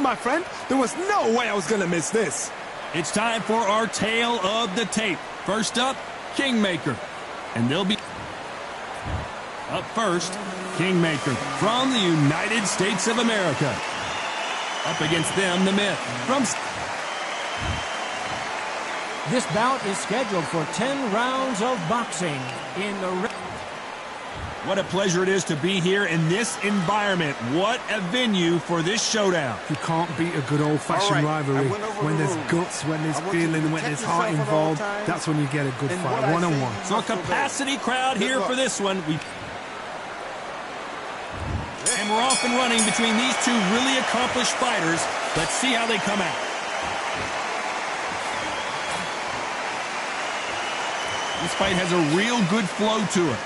my friend. There was no way I was going to miss this. It's time for our tale of the tape. First up, Kingmaker. And they'll be up first, Kingmaker from the United States of America. Up against them, the Myth from... This bout is scheduled for 10 rounds of boxing in the... What a pleasure it is to be here in this environment. What a venue for this showdown. You can't beat a good old-fashioned rivalry. When there's guts, when there's feeling, when there's heart involved, that's when you get a good fight, one-on-one. So a capacity crowd here for this one. And we're off and running between these two really accomplished fighters. Let's see how they come out. This fight has a real good flow to it.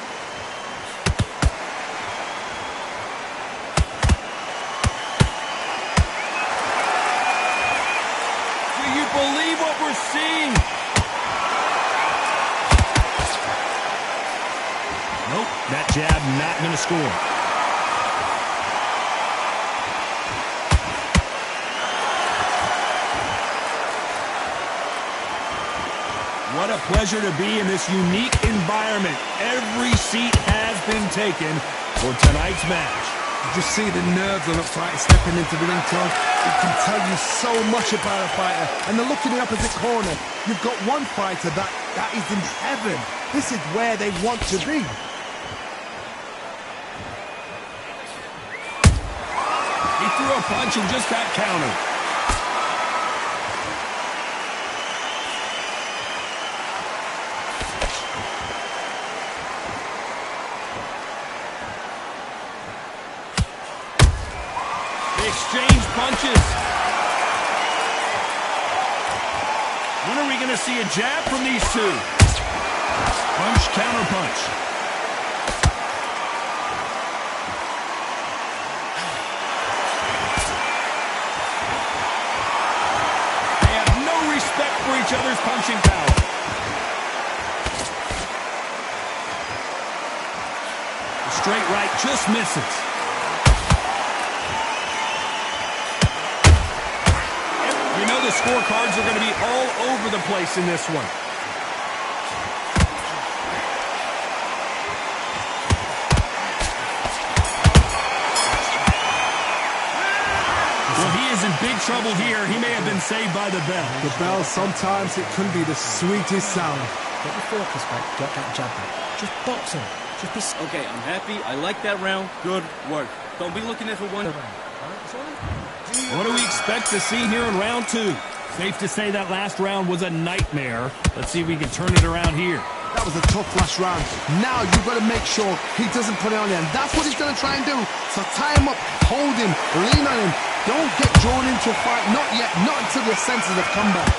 Believe what we're seeing. Nope, that jab not going to score. What a pleasure to be in this unique environment. Every seat has been taken for tonight's match. You just see the nerves on a fighter stepping into the ring, Tom. It can tell you so much about a fighter. And then look in the opposite corner. You've got one fighter that is in heaven. This is where they want to be. He threw a punch and just got countered. Exchange punches. When are we going to see a jab from these two? Punch, counter punch. They have no respect for each other's punching power. The straight right just misses. You know the scorecards are going to be all over the place in this one. Well, he is in big trouble here. He may have been saved by the bell. The bell, sometimes it can be the sweetest sound. Get your focus back, get that jab back. Just boxing. Just be... Okay, I'm happy. I like that round. Good work. Don't be looking at for one. What do we expect to see here in round two? Safe to say that last round was a nightmare. Let's see if we can turn it around here. That was a tough last round. Now you've got to make sure he doesn't put it on you. And that's what he's going to try and do. So tie him up, hold him, lean on him. Don't get drawn into a fight. Not yet. Not until your senses have come back.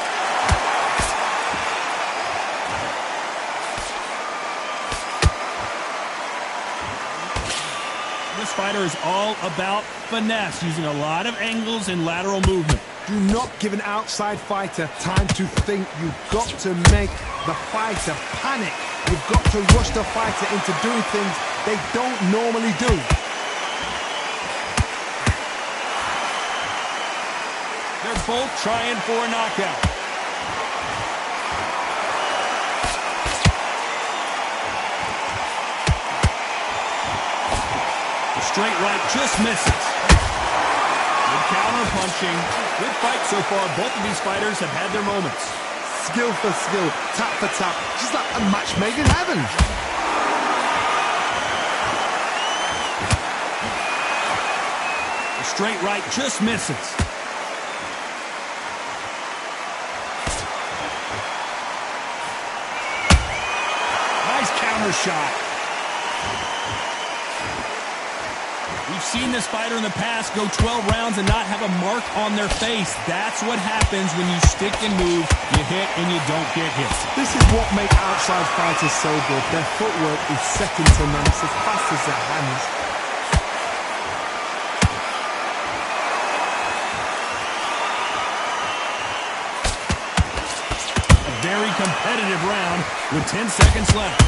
This fighter is all about finesse, using a lot of angles and lateral movement. Do not give an outside fighter time to think. You've got to make the fighter panic. You've got to rush the fighter into doing things they don't normally do. They're both trying for a knockout. Straight right just misses. Good counter punching. Good fight so far. Both of these fighters have had their moments. Skill for skill, tap for tap. Just like a match made in heaven. The straight right just misses. Nice counter shot. We've seen this fighter in the past go 12 rounds and not have a mark on their face. That's what happens when you stick and move, you hit and you don't get hit. This is what makes outside fighters so good. Their footwork is second to none. It's as fast as their hands. A very competitive round with 10 seconds left.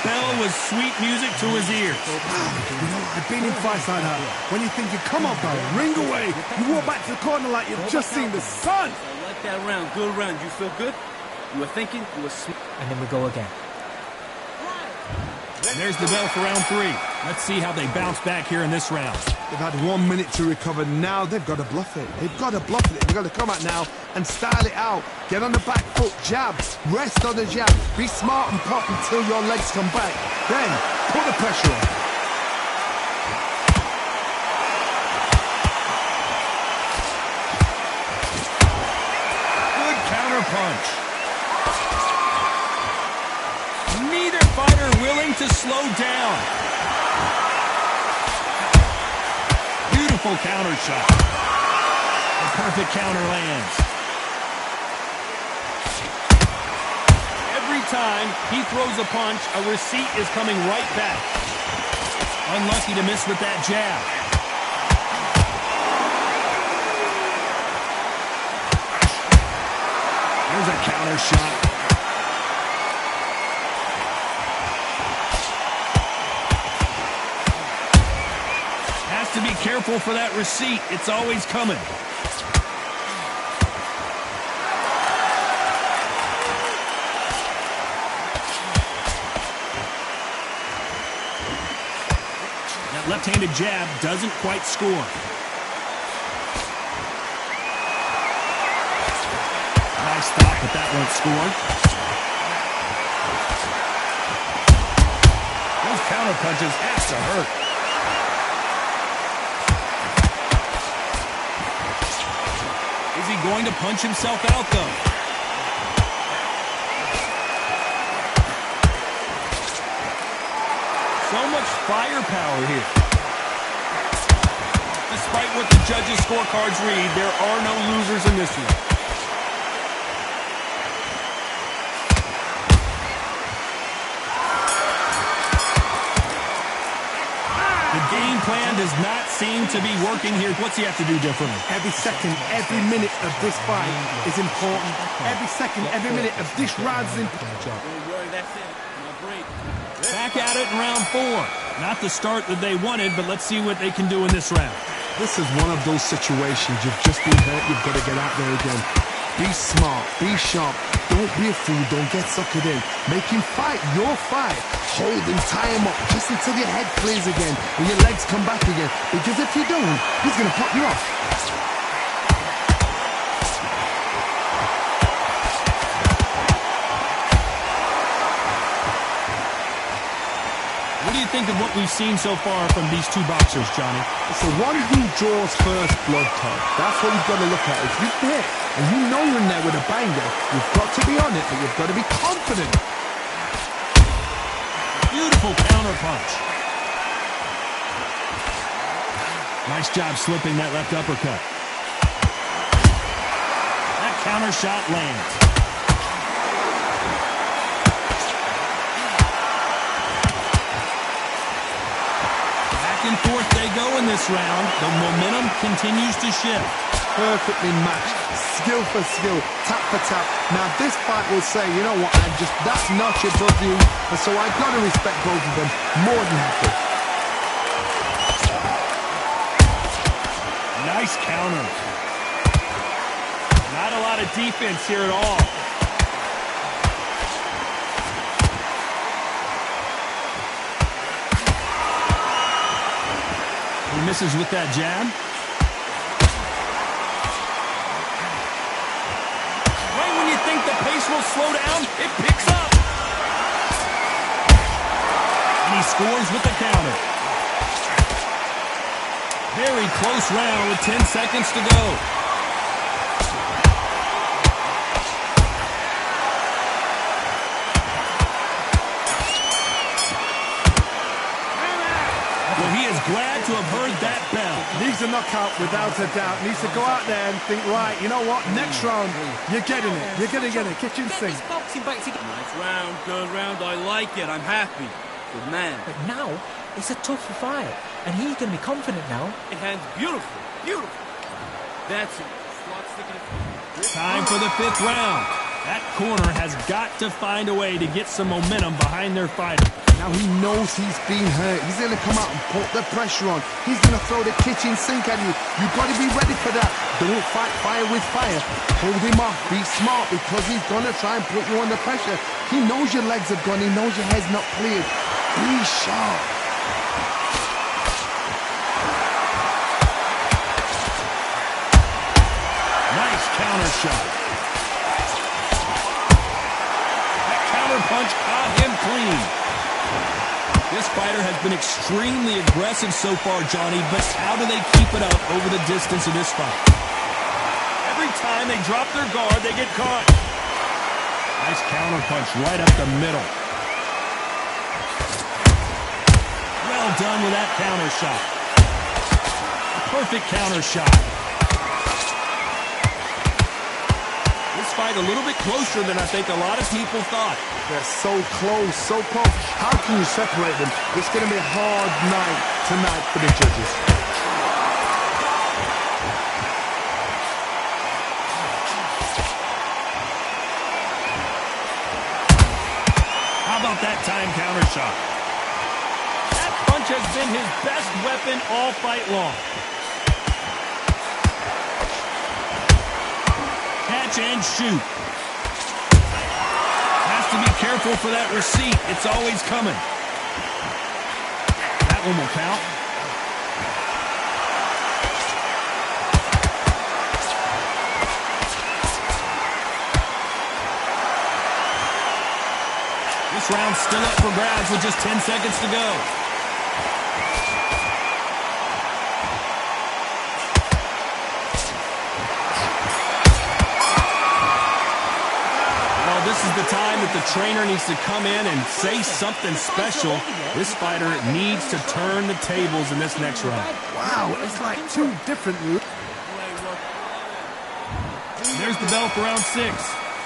bell was sweet music to his ears. You know, I've been in fights like that. When you're thinking, come on, pal, ring away. You walk back to the corner like you've just seen the sun. I like that round. Good round. You feel good? You were thinking? You were smart. And then we go again. There's the bell for round 3. Let's see how they bounce back here in this round. They've had 1 minute to recover. Now they've got to bluff it. They've got to bluff it. They've got to come out now and style it out. Get on the back foot, jab, rest on the jab. Be smart and pop until your legs come back. Then put the pressure on. Good counter punch. Neither fighter willing to slow down. Beautiful counter shot. The perfect counter lands. Every time he throws a punch, a receipt is coming right back. Unlucky to miss with that jab. There's a counter shot. To be careful for that receipt. It's always coming. That left-handed jab doesn't quite score. Nice stop, but that won't score. Those counter punches have to hurt. Is he going to punch himself out, though? So much firepower here. Despite what the judges' scorecards read, there are no losers in this one. The game plan does not seem to be working here. What's he have to do differently? Every second, every minute of this fight is important. Every second, every minute of this round is important. Don't worry, that's it. No break. Back at it in round 4. Not the start that they wanted, but let's see what they can do in this round. This is one of those situations. You've just been hurt. You've got to get out there again. Be smart. Be sharp. Don't be a fool. Don't get suckered in. Make him fight your fight. Hold him, tie him up, just until your head clears again and your legs come back again. Because if you don't, he's going to pop you off. What do you think of what we've seen so far from these two boxers, Johnny? It's the one who draws first blood, Todd. That's what you've got to look at. If you hit and you know you're in there with a banger, you've got to be on it, but you've got to be confident. Beautiful counter punch. Nice job slipping that left uppercut. That counter shot lands. Back and forth they go in this round. The momentum continues to shift. Perfectly matched, skill for skill, tap for tap. Now this fight will say, you know what, that's notch above you, and so I've got to respect both of them more than happy. Nice counter. Not a lot of defense here at all. He misses with that jab. The pace will slow down. It picks up. And he scores with the counter. Very close round with 10 seconds to go. Well, he is glad to have heard that bell. Needs a knockout without a doubt. Needs to go out there and think, right, you know what, next round, you're getting it. You're going to get it. Kitchen sink. Nice round, good round. I like it. I'm happy. Good man. But now, it's a tougher fight. And he's going to be confident now. It hands beautiful. Beautiful. That's it. Time for the 5th round. That corner has got to find a way to get some momentum behind their fighter. Now he knows he's been hurt. He's going to come out and put the pressure on. He's going to throw the kitchen sink at you. You've got to be ready for that. Don't fight fire with fire. Hold him off. Be smart because he's going to try and put you under pressure. He knows your legs have gone. He knows your head's not cleared. Be sharp. Nice counter shot. That counter punch caught him clean. This fighter has been extremely aggressive so far, Johnny, but how do they keep it up over the distance of this fight? Every time they drop their guard, they get caught. Nice counter punch right up the middle. Well done with that counter shot. Perfect counter shot. This fight a little bit closer than I think a lot of people thought. They're so close, so close. How can you separate them? It's going to be a hard night tonight for the judges. How about that time counter shot? That punch has been his best weapon all fight long. Catch and shoot. Has to be careful for that receipt. It's always coming. That one will count. This round's still up for grabs with just 10 seconds to go. This is the time that the trainer needs to come in and say something special. This fighter needs to turn the tables in this next round. Wow, it's like two different moves. There's the bell for round 6.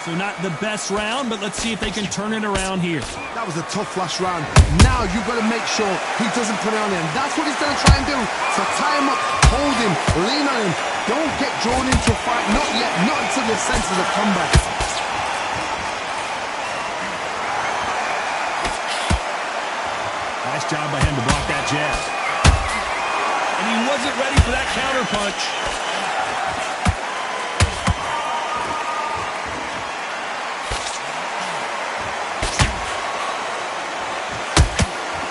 So not the best round, but let's see if they can turn it around here. That was a tough last round. Now you've got to make sure he doesn't put it on him. That's what he's going to try and do. So tie him up, hold him, lean on him. Don't get drawn into a fight. Not yet, not until the senses of combat. Nice job by him to block that jab. And he wasn't ready for that counter punch.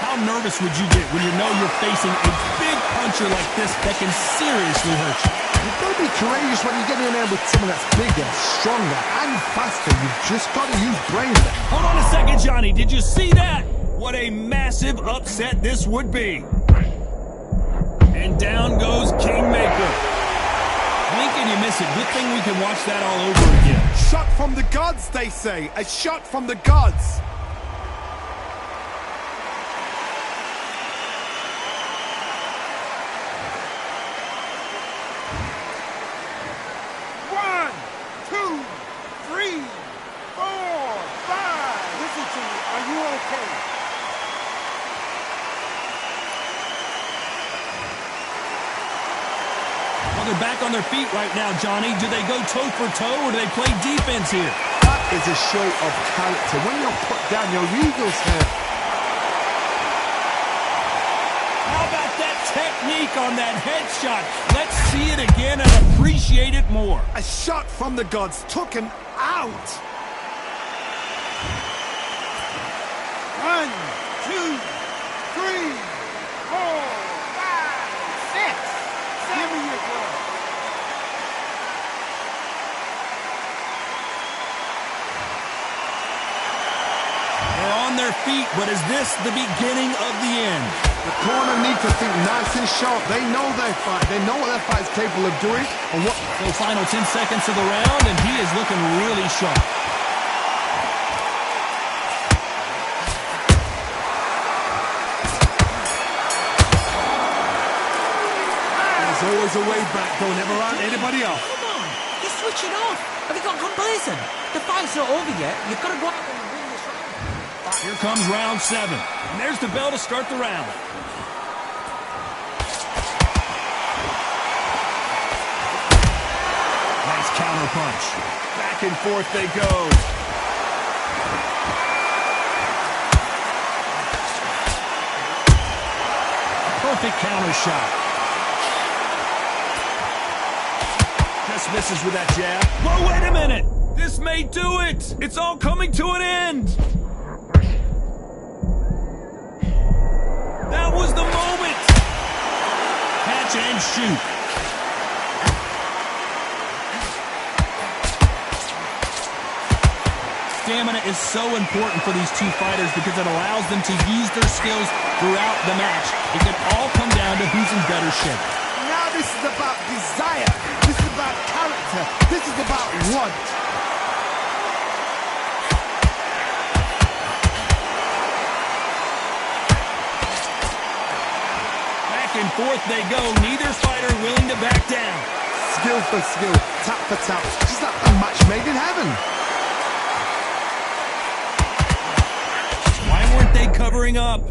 How nervous would you get when you know you're facing a big puncher like this that can seriously hurt you? You've got to be courageous when you get in there with someone that's bigger, stronger, and faster. You've just got to use brain there. Hold on a second, Johnny. Did you see that? What a massive upset this would be. And down goes Kingmaker. Blink and you miss it. Good thing we can watch that all over again. Shot from the gods, they say. A shot from the gods. One, two, three, four, five. Listen to me. Are you okay? They're back on their feet right now, Johnny. Do they go toe for toe or do they play defense here? That is a show of character. When you're put down, your ego's hurt. How about that technique on that headshot? Let's see it again and appreciate it more. A shot from the gods took him out. 1, 2, 3, 4, 5, 6. Give me your glove. They're on their feet, but is this the beginning of the end? The corner need to think nice and sharp. They know their fight. They know what their fight's capable of doing. And what? So final 10 seconds of the round, and he is looking really sharp. There's always a way back. Don't ever run anybody off. Come on, you're switching off. Have you got complacent? The fight's not over yet. You've got to go out there and win this round. Here comes round 7. And there's the bell to start the round. Nice counter counter punch. Back and forth they go. Perfect counter shot. Just misses with that jab. Whoa, wait a minute! This may do it! It's all coming to an end! That was the moment! Catch and shoot. Stamina is so important for these two fighters because it allows them to use their skills throughout the match. It can all come down to who's in better shape. Now this is about desire. This is about character. This is about want. Back and forth they go. Neither fighter willing to back down. Skill for skill, tap for tap. Just like a match made in heaven. Why weren't they covering up?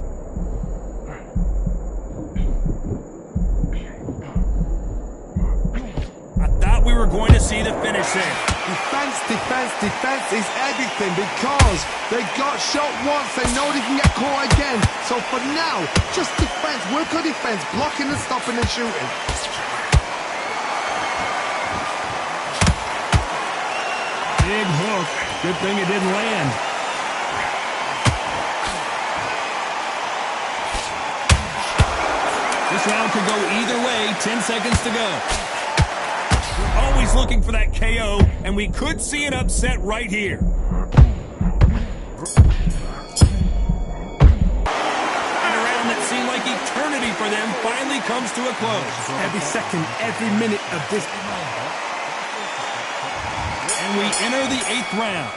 I thought we were going to see the finish there. Defense, defense, defense is everything because they got shot once. They know they can get caught again. So for now, just defense, work on defense, blocking and stopping and shooting. Big hook. Good thing it didn't land. This round could go either way. 10 seconds to go. We're always looking for that KO, and we could see an upset right here. And a round that seemed like eternity for them finally comes to a close. Every second, every minute of this. And we enter the 8th round.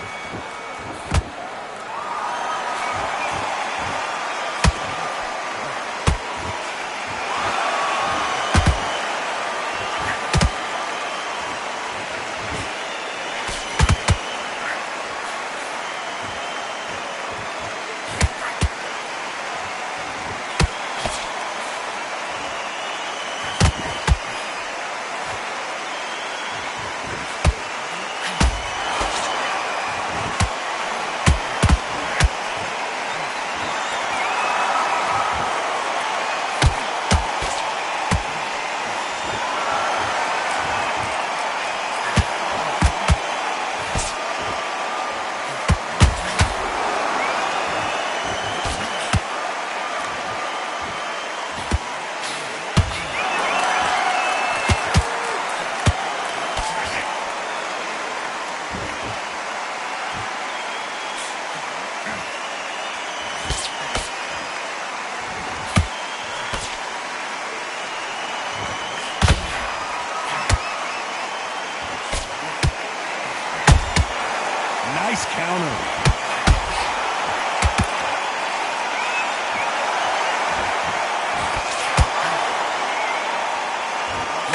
Nice counter.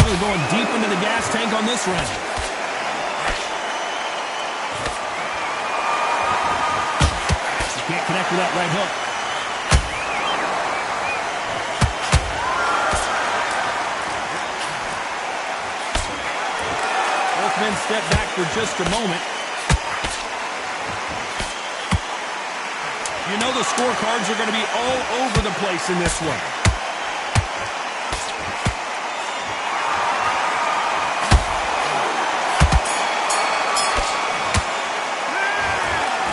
Really going deep into the gas tank on this round. He can't connect with that right hook. Both men step back for just a moment. You know the scorecards are going to be all over the place in this one.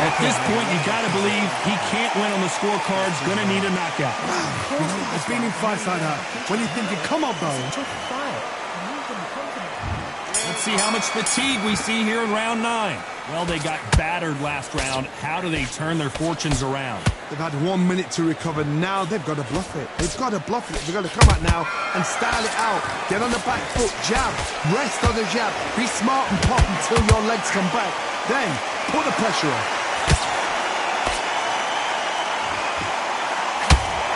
At this point, you got to believe he can't win on the scorecards. Going to need a knockout. It's been in fights like that. When you're thinking, come on, bro. Let's see how much fatigue we see here in round 9. Well, they got battered last round. How do they turn their fortunes around? They've had 1 minute to recover. Now they've got to bluff it. They've got to bluff it. They've got to come out now and style it out. Get on the back foot, jab, rest on the jab. Be smart and pop until your legs come back. Then put the pressure on.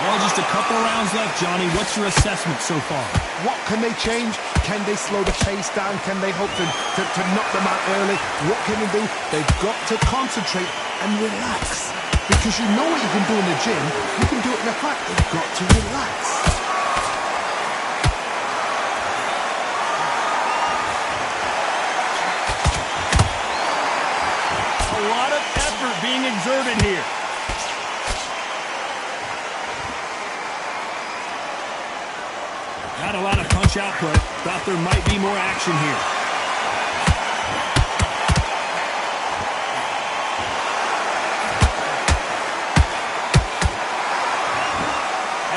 Well, just a couple rounds left, Johnny. What's your assessment so far? What can they change? Can they slow the pace down? Can they hope to knock them out early? What can they do? They've got to concentrate and relax. Because you know what you can do in the gym. You can do it in the fight. They've got to relax. inverted here. Not a lot of punch output. Thought there might be more action here.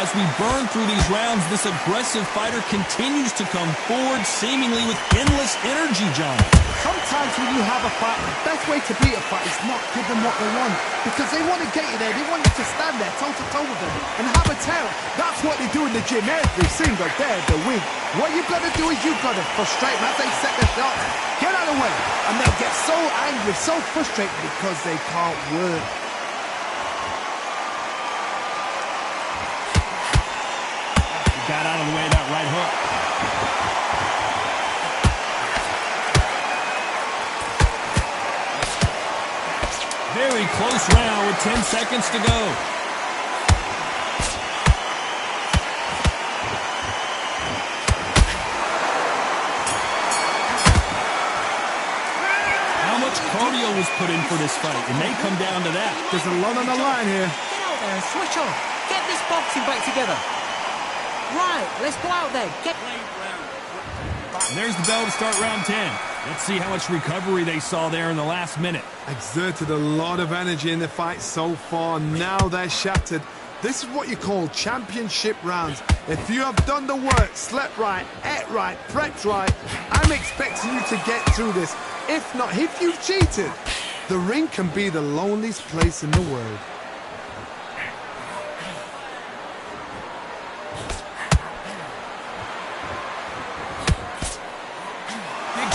As we burn through these rounds, this aggressive fighter continues to come forward, seemingly with endless energy, John. Sometimes when you have a fight, the best way to beat a fight is not give them what they want. Because they want to get you there. They want you to stand there toe-to-toe with them and have a terror. That's what they do in the gym every single day of the week. What you've got to do is you've got to frustrate them as they set their shots. Get out of the way. And they'll get so angry, so frustrated because they can't work. Got out of the way of that right hook. Very close round with 10 seconds to go. How much cardio was put in for this fight? It may come down to that. There's a lot on the line here. Get out there and switch off. Get this boxing back together. Right, let's go out there. Get... And there's the bell to start round 10. Let's see how much recovery they saw there in the last minute. Exerted a lot of energy in the fight so far. Now they're shattered. This is what you call championship rounds. If you have done the work, slept right, ate right, prepped right, I'm expecting you to get through this. If not, if you've cheated, the ring can be the loneliest place in the world.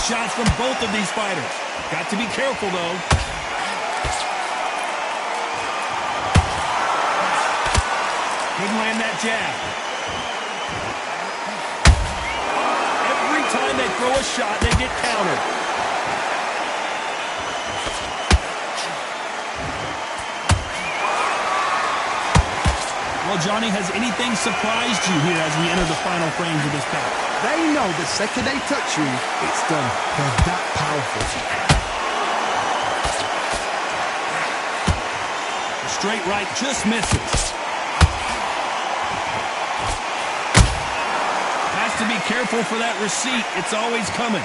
Shots from both of these fighters. Got to be careful, though. Couldn't land that jab. Every time they throw a shot, they get countered. Well, Johnny, has anything surprised you here as we enter the final frames of this bout? They know the second they touch you, it's done. They're that powerful. The straight right just misses. Has to be careful for that receipt. It's always coming.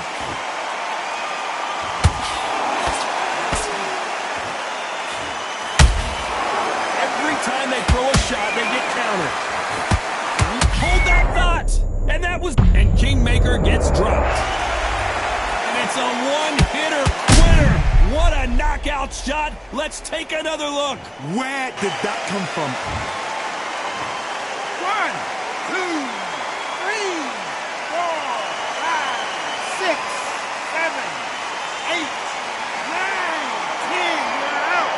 Every time they throw a shot, they get countered. Hold that thought! And that was... And Kingmaker gets dropped. And it's a one-hitter winner. What a knockout shot. Let's take another look. Where did that come from? 1, 2, 3, 4, 5, 6, 7, 8, 9, 10. You're out.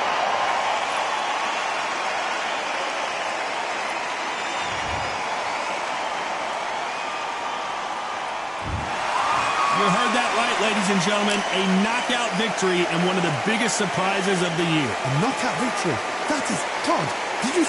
You heard that right, ladies and gentlemen. A knockout victory and one of the biggest surprises of the year. A knockout victory. That is... Todd, did you...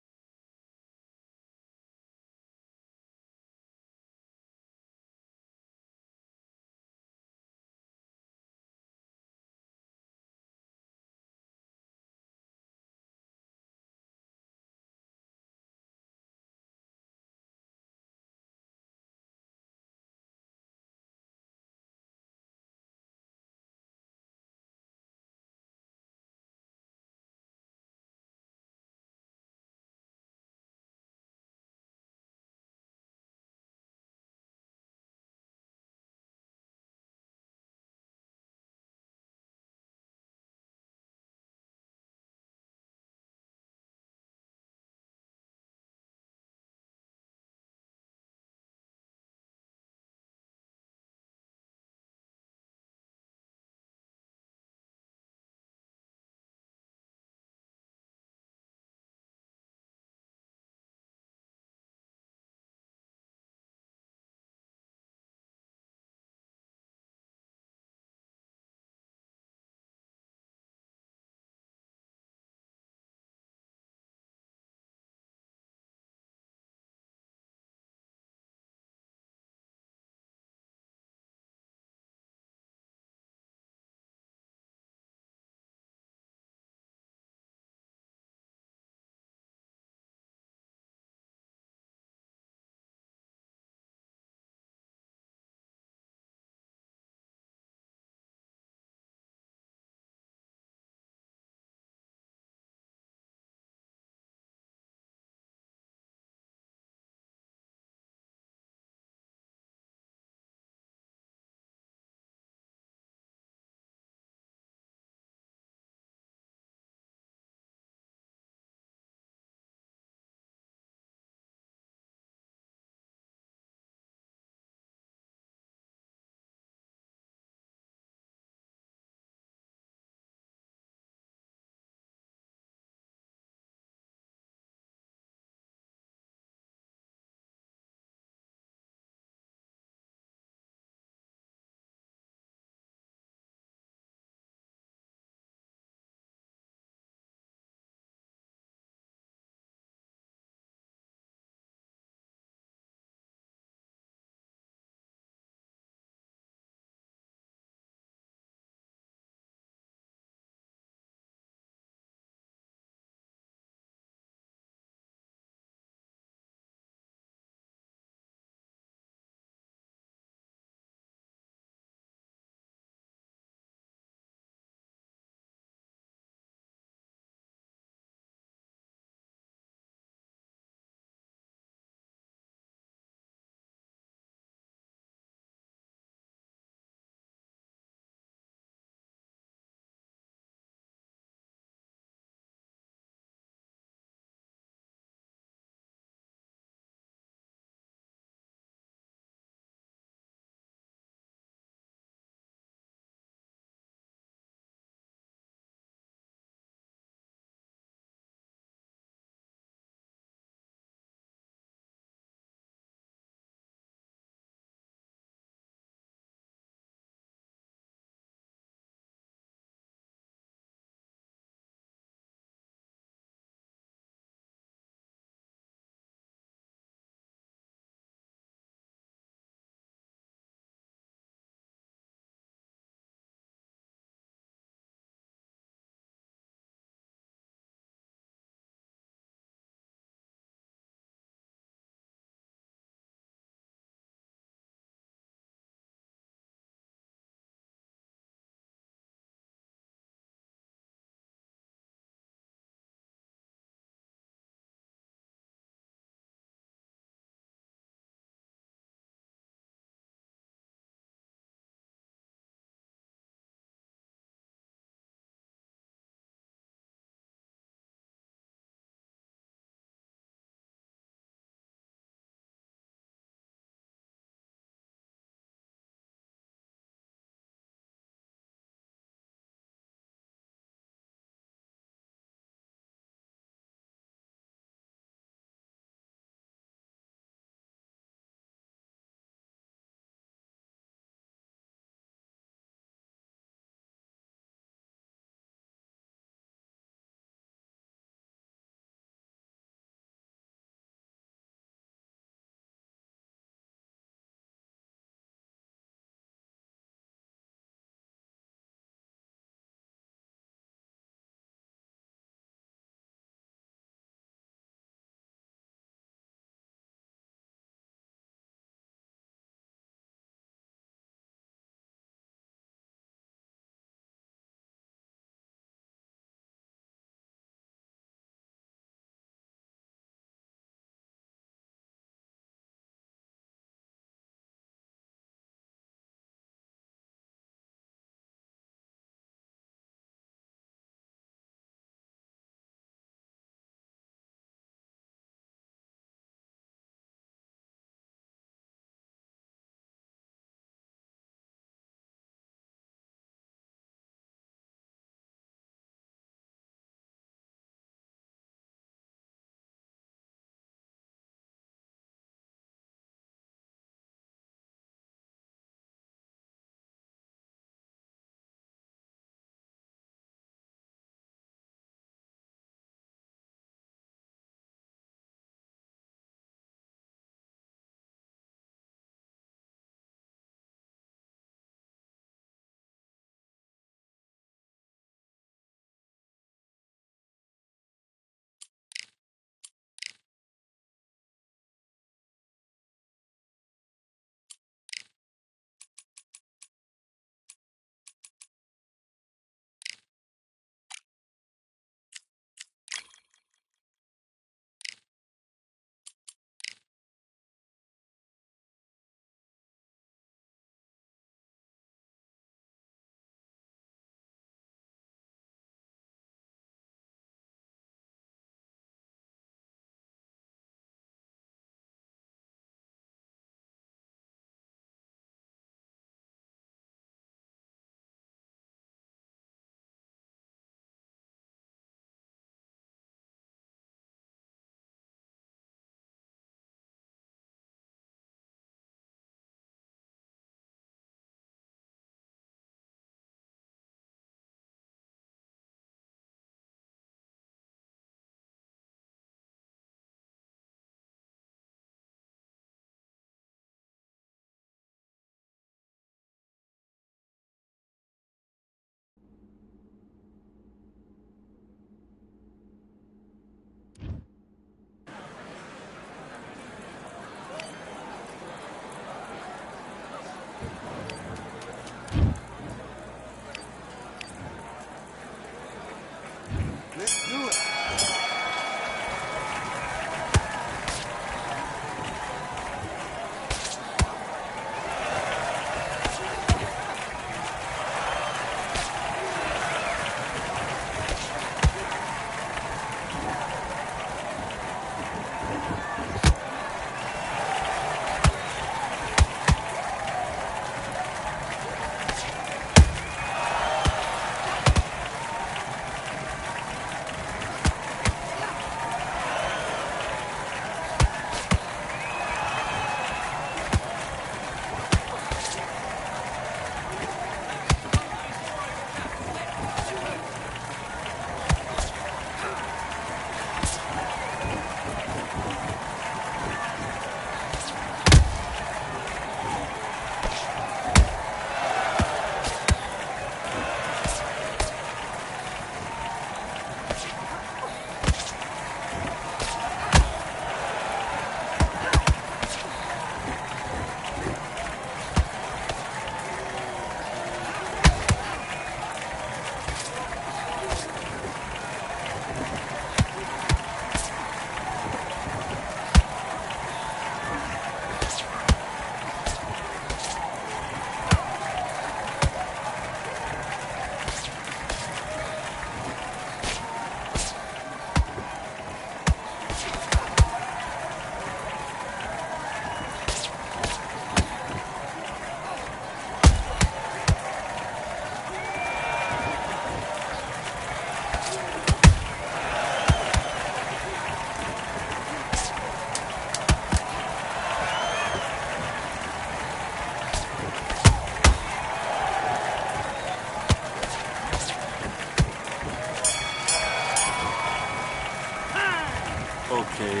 Okay,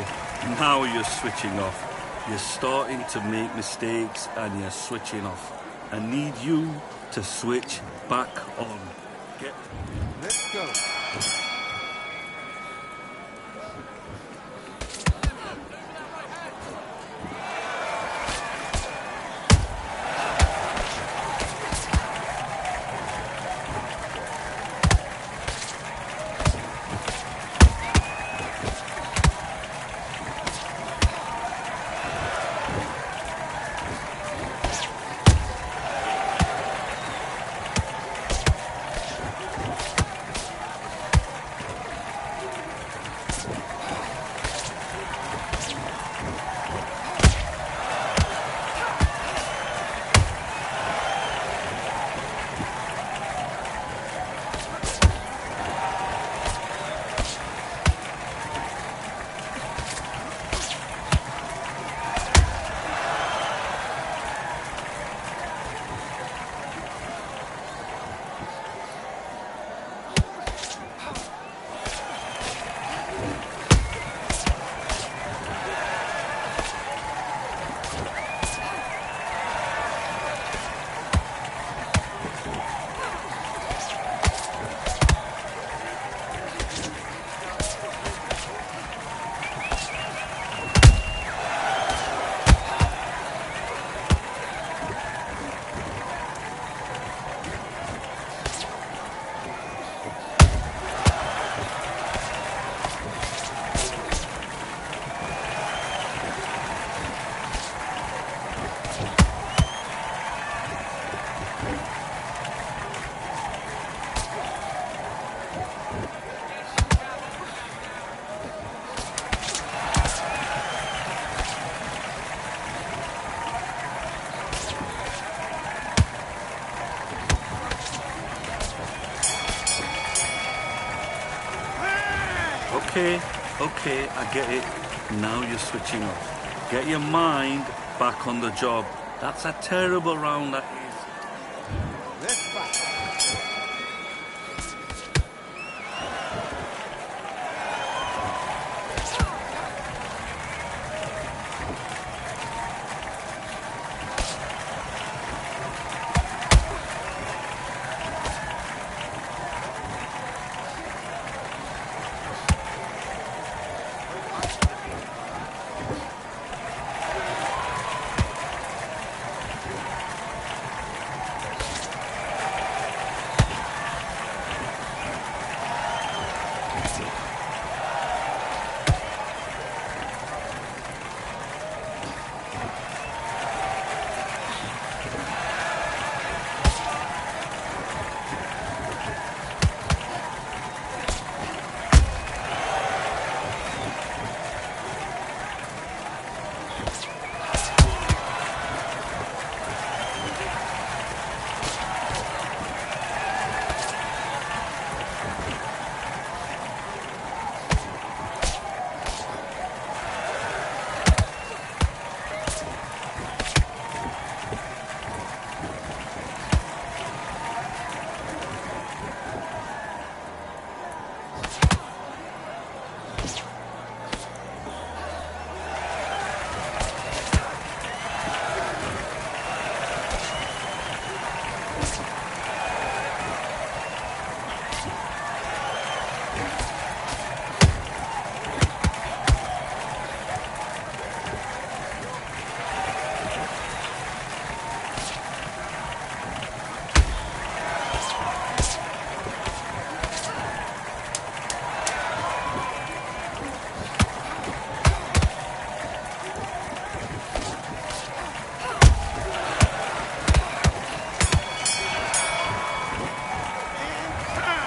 now you're switching off. You're starting to make mistakes and you're switching off. I need you to switch back on. Let's go. Okay, I get it. Now you're switching off. Get your mind back on the job. That's a terrible round, that is. Let's fight.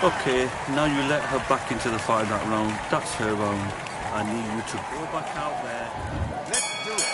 Okay, now you let her back into the fight that round. That's her round. I need you to go back out there. Let's do it.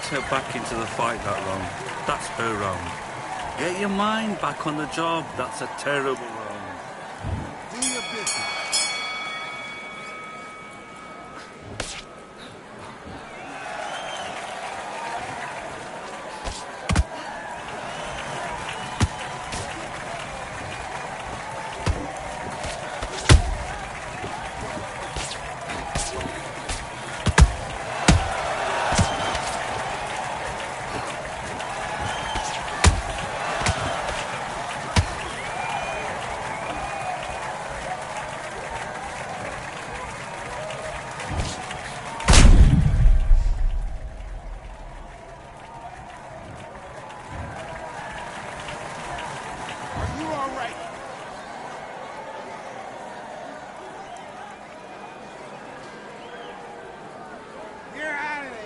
let her back into the fight that round. That's her round. Get your mind back on the job. That's a terrible round. Do your business. Are you all right? You're out of there.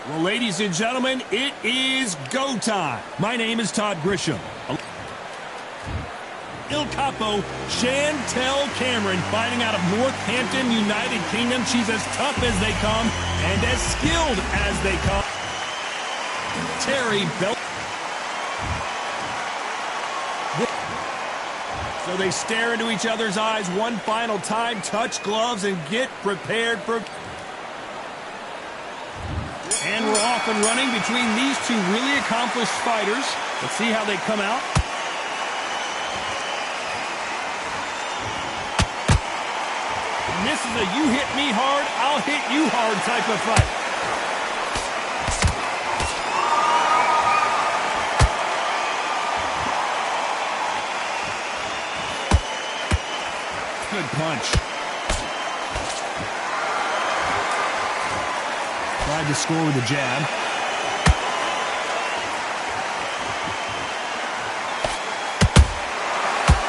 Well, ladies and gentlemen, it is go time. My name is Todd Grisham. Il Capo, Chantel Cameron, fighting out of Northampton, United Kingdom. She's as tough as they come and as skilled as they come. Terry Bell. So they stare into each other's eyes one final time, touch gloves, and get prepared for... And we're off and running between these two really accomplished fighters. Let's see how they come out. And this is a you hit me hard, I'll hit you hard type of fight. Good punch. Tried to score with a jab.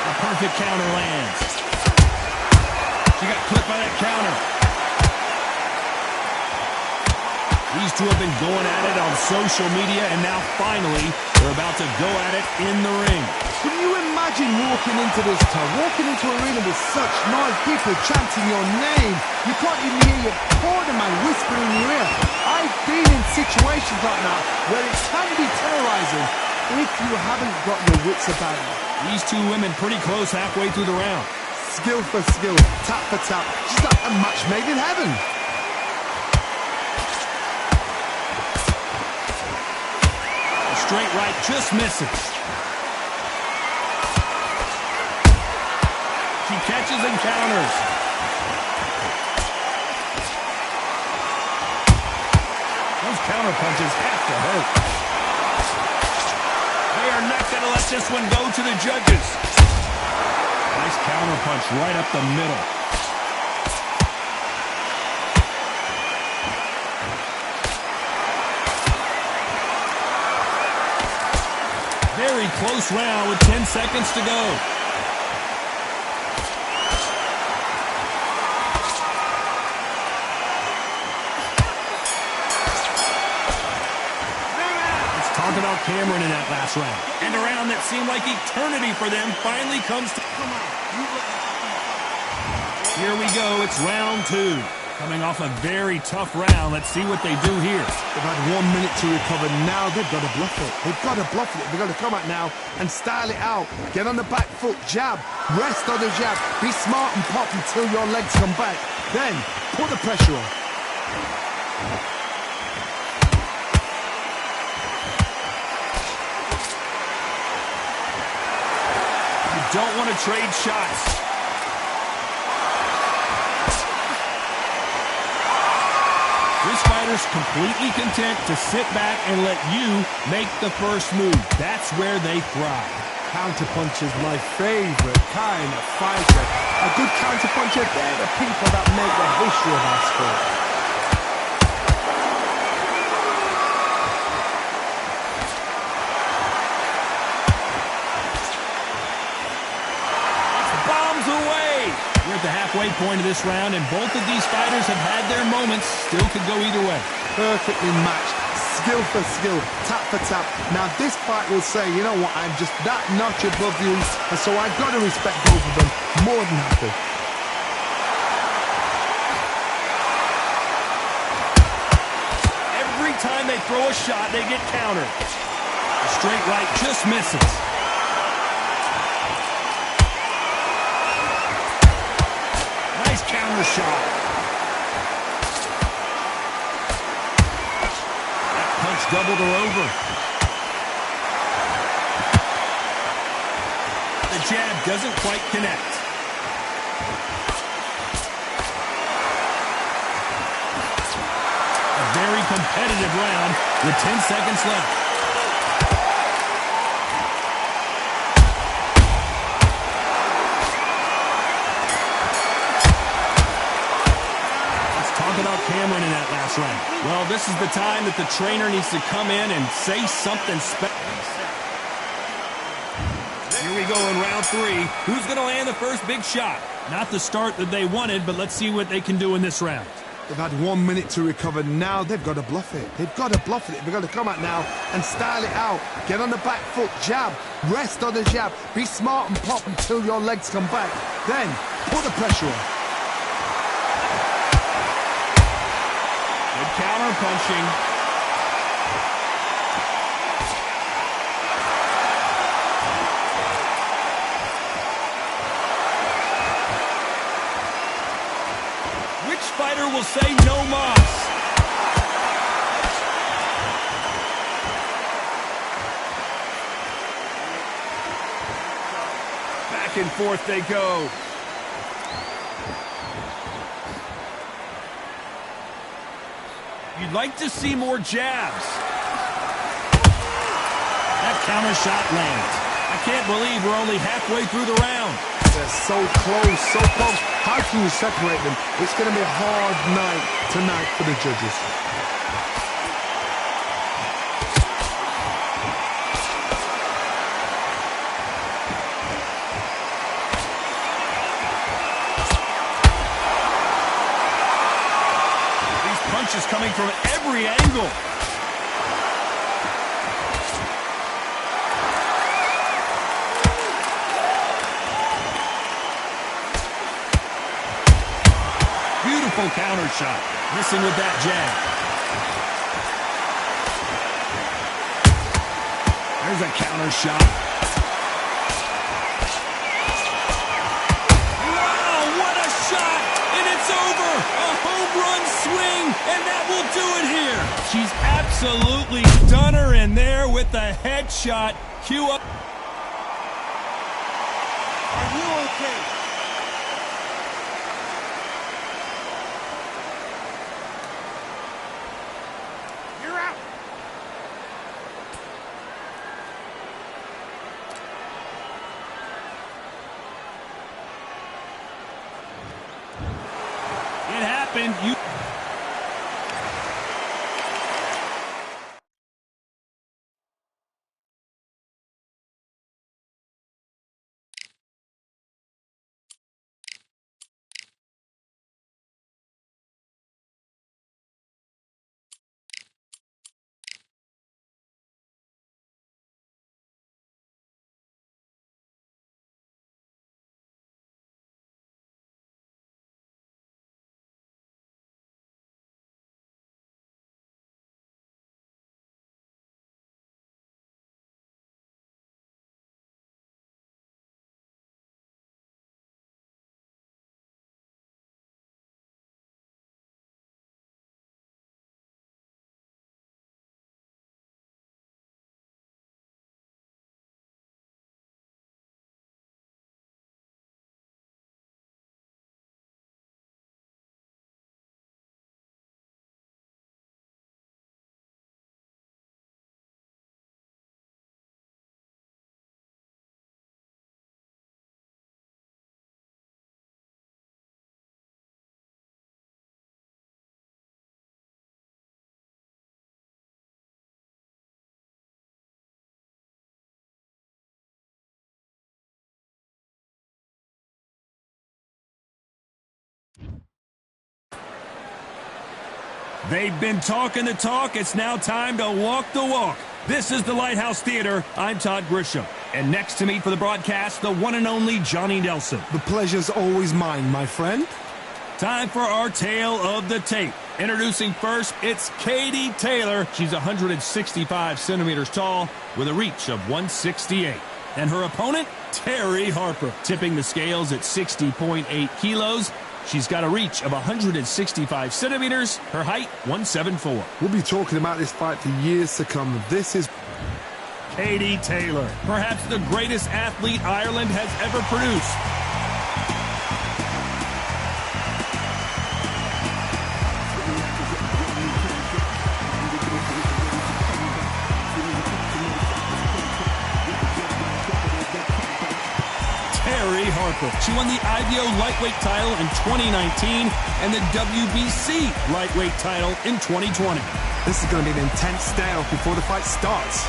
The perfect counter lands. She got clipped by that counter. These two have been going at it on social media, and now finally They're about to go at it in the ring. Can you imagine walking into this town, walking into an arena with such noise, people chanting your name? You can't even hear your corner man whispering in your ear. I've been in situations like that where it can be terrorizing if you haven't got your wits about you. These two women pretty close halfway through the round. Skill for skill, tap for tap, just like a match made in heaven. A straight right just misses. She catches and counters. Those counter punches have to hurt. They are not going to let this one go to the judges. Nice counter punch right up the middle. Very close round with 10 seconds to go. Talk about Cameron in that last round. And a round that seemed like eternity for them finally comes to... Here we go. It's round two. Coming off a very tough round. Let's see what they do here. They've had 1 minute to recover. Now they've got to bluff it. They've got to bluff it. They've got to come out now and style it out. Get on the back foot, jab. Rest on the jab. Be smart and pop until your legs come back. Then put the pressure on. Don't want to trade shots. This fighter's completely content to sit back and let you make the first move. That's where they thrive. Counterpunch is my favorite kind of fighter. A good counterpuncher, they're the people that make the history of our sport. We're at the halfway point of this round, and both of these fighters have had their moments. Still could go either way. Perfectly matched. Skill for skill. Tap for tap. Now this fight will say, you know what, I'm just that notch above you, and so I've got to respect both of them more than happy. Every time they throw a shot, they get countered. A straight right just misses. Counter shot. That punch doubled her over. The jab doesn't quite connect. A very competitive round with 10 seconds left. About Cameron in that last round. Well, this is the time that the trainer needs to come in and say something special. Here we go in round three. Who's going to land the first big shot? Not the start that they wanted, but let's see what they can do in this round. They've had 1 minute to recover. Now they've got to bluff it. They've got to bluff it. They've got to come out now and style it out. Get on the back foot, jab. Rest on the jab. Be smart and pop until your legs come back. Then put the pressure on. Counter punching. Which fighter will say no mas? Back and forth they go. You'd like to see more jabs. That counter shot lands. I can't believe we're only halfway through the round. They're so close, so close. How can you separate them? It's going to be a hard night tonight for the judges. Punches coming from every angle. Beautiful counter shot. Missing with that jab. There's a counter shot. Wow, what a shot! And it's over! A home run swing, and that will do it here. She's absolutely done her in there with the headshot. Cue up. Are you okay? You're out. It happened. They've been talking the talk. It's now time to walk the walk. This is the Lighthouse Theater. I'm Todd Grisham. And next to me for the broadcast, the one and only Johnny Nelson. The pleasure's always mine, my friend. Time for our tale of the tape. Introducing first, it's Katie Taylor. She's 165 centimeters tall with a reach of 168. And her opponent, Terry Harper, tipping the scales at 60.8 kilos. She's got a reach of 165 centimeters, her height 174. We'll be talking about this fight for years to come. This is Katie Taylor, perhaps the greatest athlete Ireland has ever produced. Terry Harper. She won the IBO lightweight title in 2019 and the WBC lightweight title in 2020. This is going to be an intense standoff before the fight starts.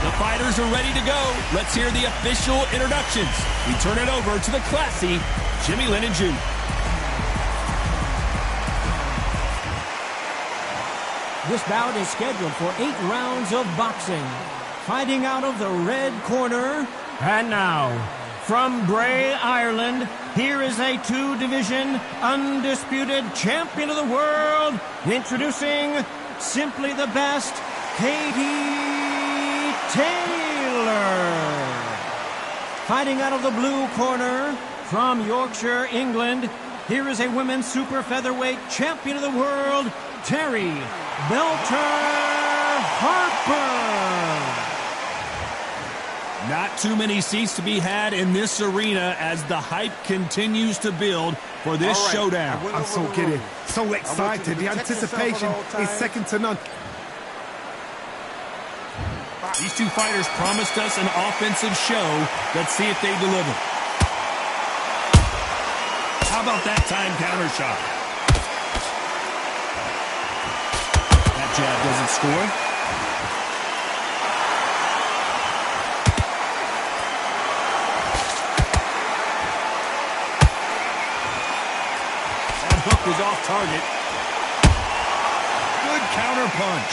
The fighters are ready to go. Let's hear the official introductions. We turn it over to the classy Jimmy Lennon Jr. This bout is scheduled for 8 rounds of boxing. Fighting out of the red corner. And now, from Bray, Ireland, here is a 2-division undisputed champion of the world. Introducing simply the best, Katie Taylor. Fighting out of the blue corner, from Yorkshire, England, here is a women's super featherweight champion of the world, Terry Belter Harper. Not too many seats to be had in this arena as the hype continues to build for this showdown. I'm so giddy, so excited. The anticipation is second to none. These two fighters promised us an offensive show. Let's see if they deliver. How about that time counter shot? That jab doesn't score. Hook was off target. Good counter punch.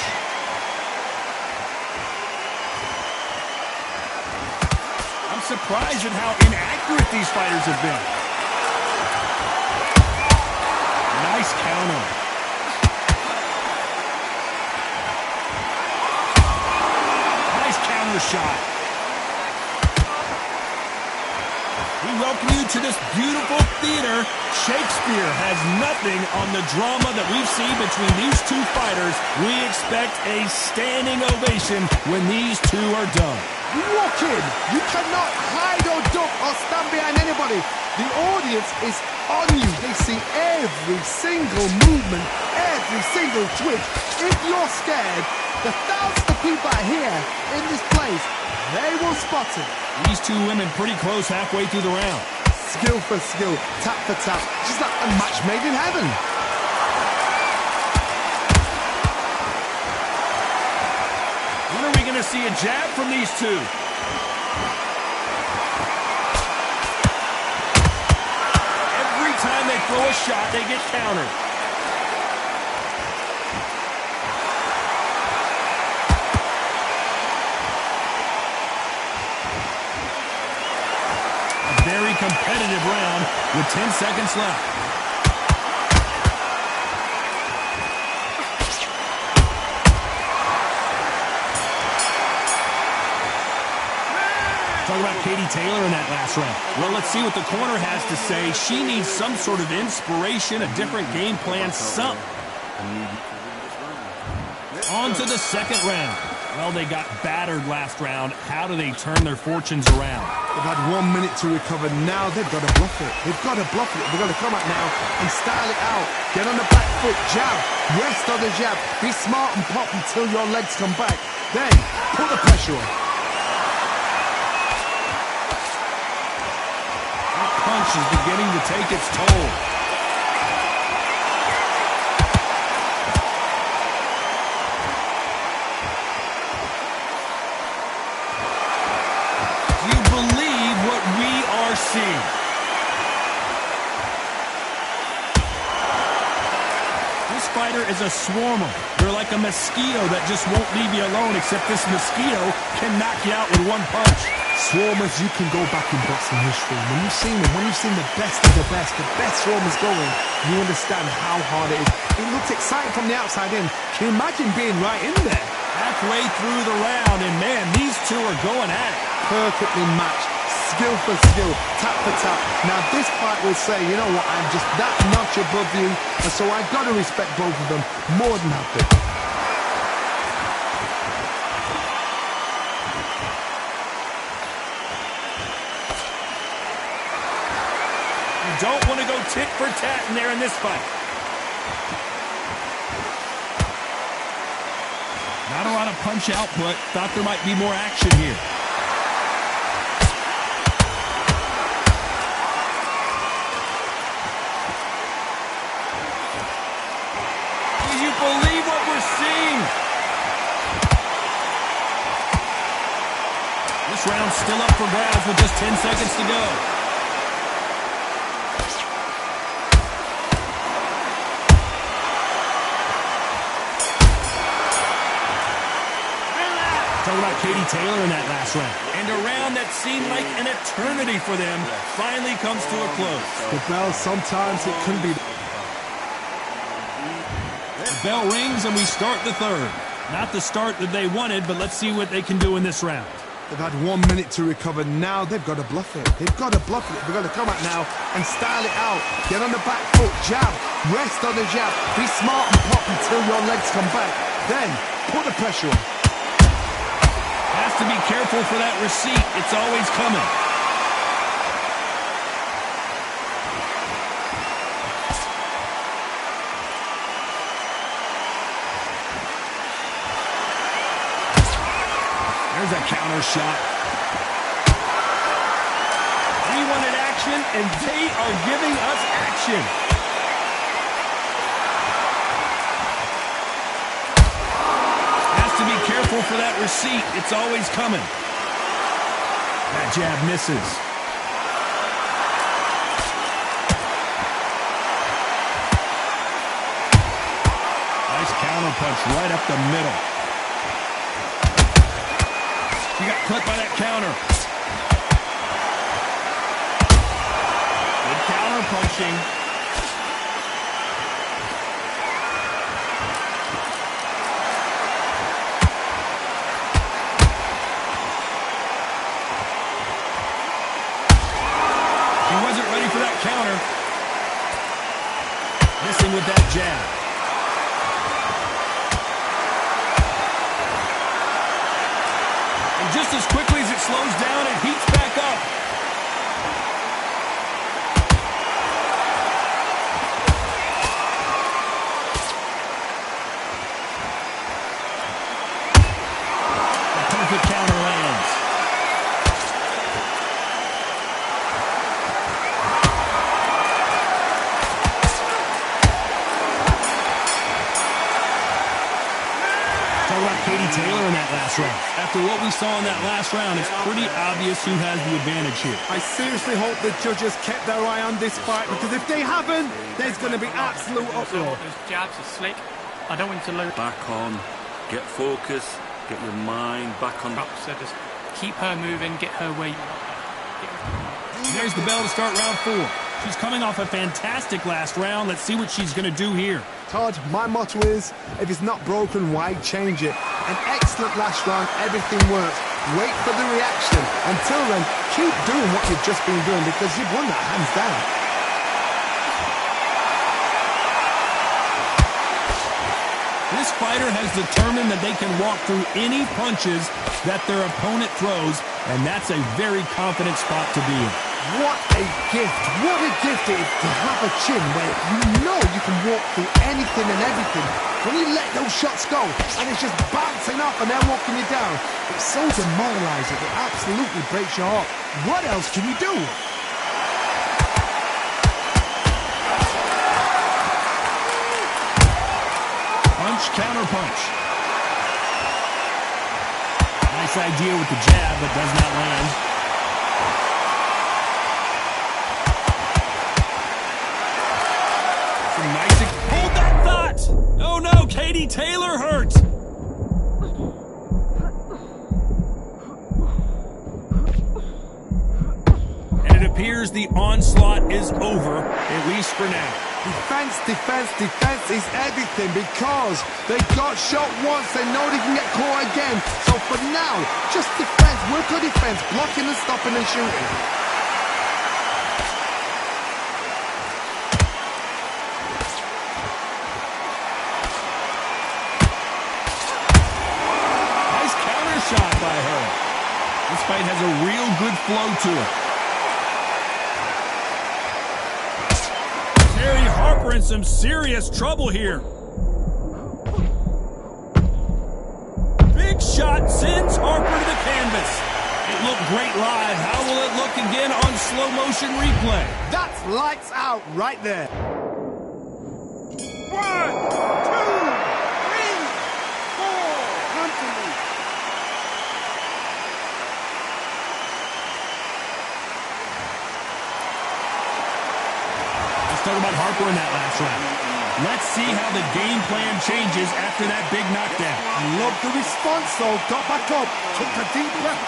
I'm surprised at how inaccurate these fighters have been. Nice Shakespeare has nothing on the drama that we've seen between these two fighters. We expect a standing ovation when these two are done. You walk in, you cannot hide or duck or stand behind anybody. The audience is on you. They see every single movement, every single twitch. If you're scared, the thousands of people that are here in this place, they will spot it. These two women pretty close halfway through the round. Skill for skill, tap for tap, just like a match made in heaven. When are we going to see a jab from these two? Every time they throw a shot, they get countered. Very competitive round with 10 seconds left. Talk about Katie Taylor in that last round. Well, let's see what the corner has to say. She needs some sort of inspiration, a different game plan, something. On to the second round. Well, they got battered last round. How do they turn their fortunes around? They've had 1 minute to recover. Now they've got to bluff it. They've got to bluff it. They've got to come out now and style it out. Get on the back foot, jab, rest on the jab. Be smart and pop until your legs come back. Then put the pressure on. That punch is beginning to take its toll. Believe what we are seeing. This fighter is a swarmer. They're like a mosquito that just won't leave you alone, except this mosquito can knock you out with one punch. Swarmers, you can go back in boxing history. When you've seen the best of the best swarmers going, you understand how hard it is. It looks exciting from the outside in. Can you imagine being right in there? Halfway through the round, and man, these two are going at it. Perfectly matched, skill for skill, tap for tap. Now this fight will say, you know what, I'm just that notch above you, and so I've got to respect both of them more than happy. You don't want to go tit for tat in there in this fight. Not a lot of punch output. Thought there might be more action here. Do you believe what we're seeing? This round's still up for grabs with just 10 seconds to go. Talking about Katie Taylor in that last round. And a round that seemed like an eternity for them finally comes to a close. The bell, sometimes it can be. The bell rings and we start the third. Not the start that they wanted, but let's see what they can do in this round. They've had 1 minute to recover. Now they've got to bluff it. They've got to bluff it. They've got to come out now and style it out. Get on the back foot, jab, rest on the jab. Be smart and pop until your legs come back. Then put the pressure on. Has to be careful for that receipt. It's always coming. There's a counter shot. We wanted action, and they are giving us action. To be careful for that receipt. It's always coming. That jab misses. Nice counter punch right up the middle. She got clipped by that counter. Good counter punching. Missing with that jab. And just as quickly as it slows down, it heats back up. The perfect counter lands. Talk about Katie Taylor in that last round. After what we saw in that last round, it's pretty obvious who has the advantage here. I seriously hope the judges kept their eye on this fight, because if they haven't, there's going to be absolute uproar. Those jabs are slick. I don't want to lose. Back on, get focus, get your mind back on. So just keep her moving, get her weight. There's the bell to start round 4. She's coming off a fantastic last round. Let's see what she's going to do here. Todd, my motto is, if it's not broken, why change it? An excellent last round, everything works. Wait for the reaction. Until then, keep doing what you've just been doing, because you've won that hands down. This fighter has determined that they can walk through any punches that their opponent throws, and that's a very confident spot to be in. What a gift. What a gift it is to have a chin where you know you can walk through anything and everything. When you let those shots go and it's just bouncing up and they're walking you down, it's so demoralizing. It absolutely breaks your heart. What else can you do? Punch, counter punch. Nice idea with the jab, but does not land. Some nice... Hold that thought! Oh no, Katie Taylor hurt! And it appears the onslaught is over, at least for now. Defense, defense, defense is everything, because they got shot once, they know they can get caught again. So for now, just defense, work on defense, blocking and stopping and shooting. Nice counter shot by her. This fight has a real good flow to it. Harper in some serious trouble here. Big shot sends Harper to the canvas. It looked great live. How will it look again on slow motion replay? That's lights out right there. 1, 2, 3, 4. Come to me. Talk about Harper in that last round. Let's see how the game plan changes after that big knockdown. I love the response, though. Got back up, took a deep breath.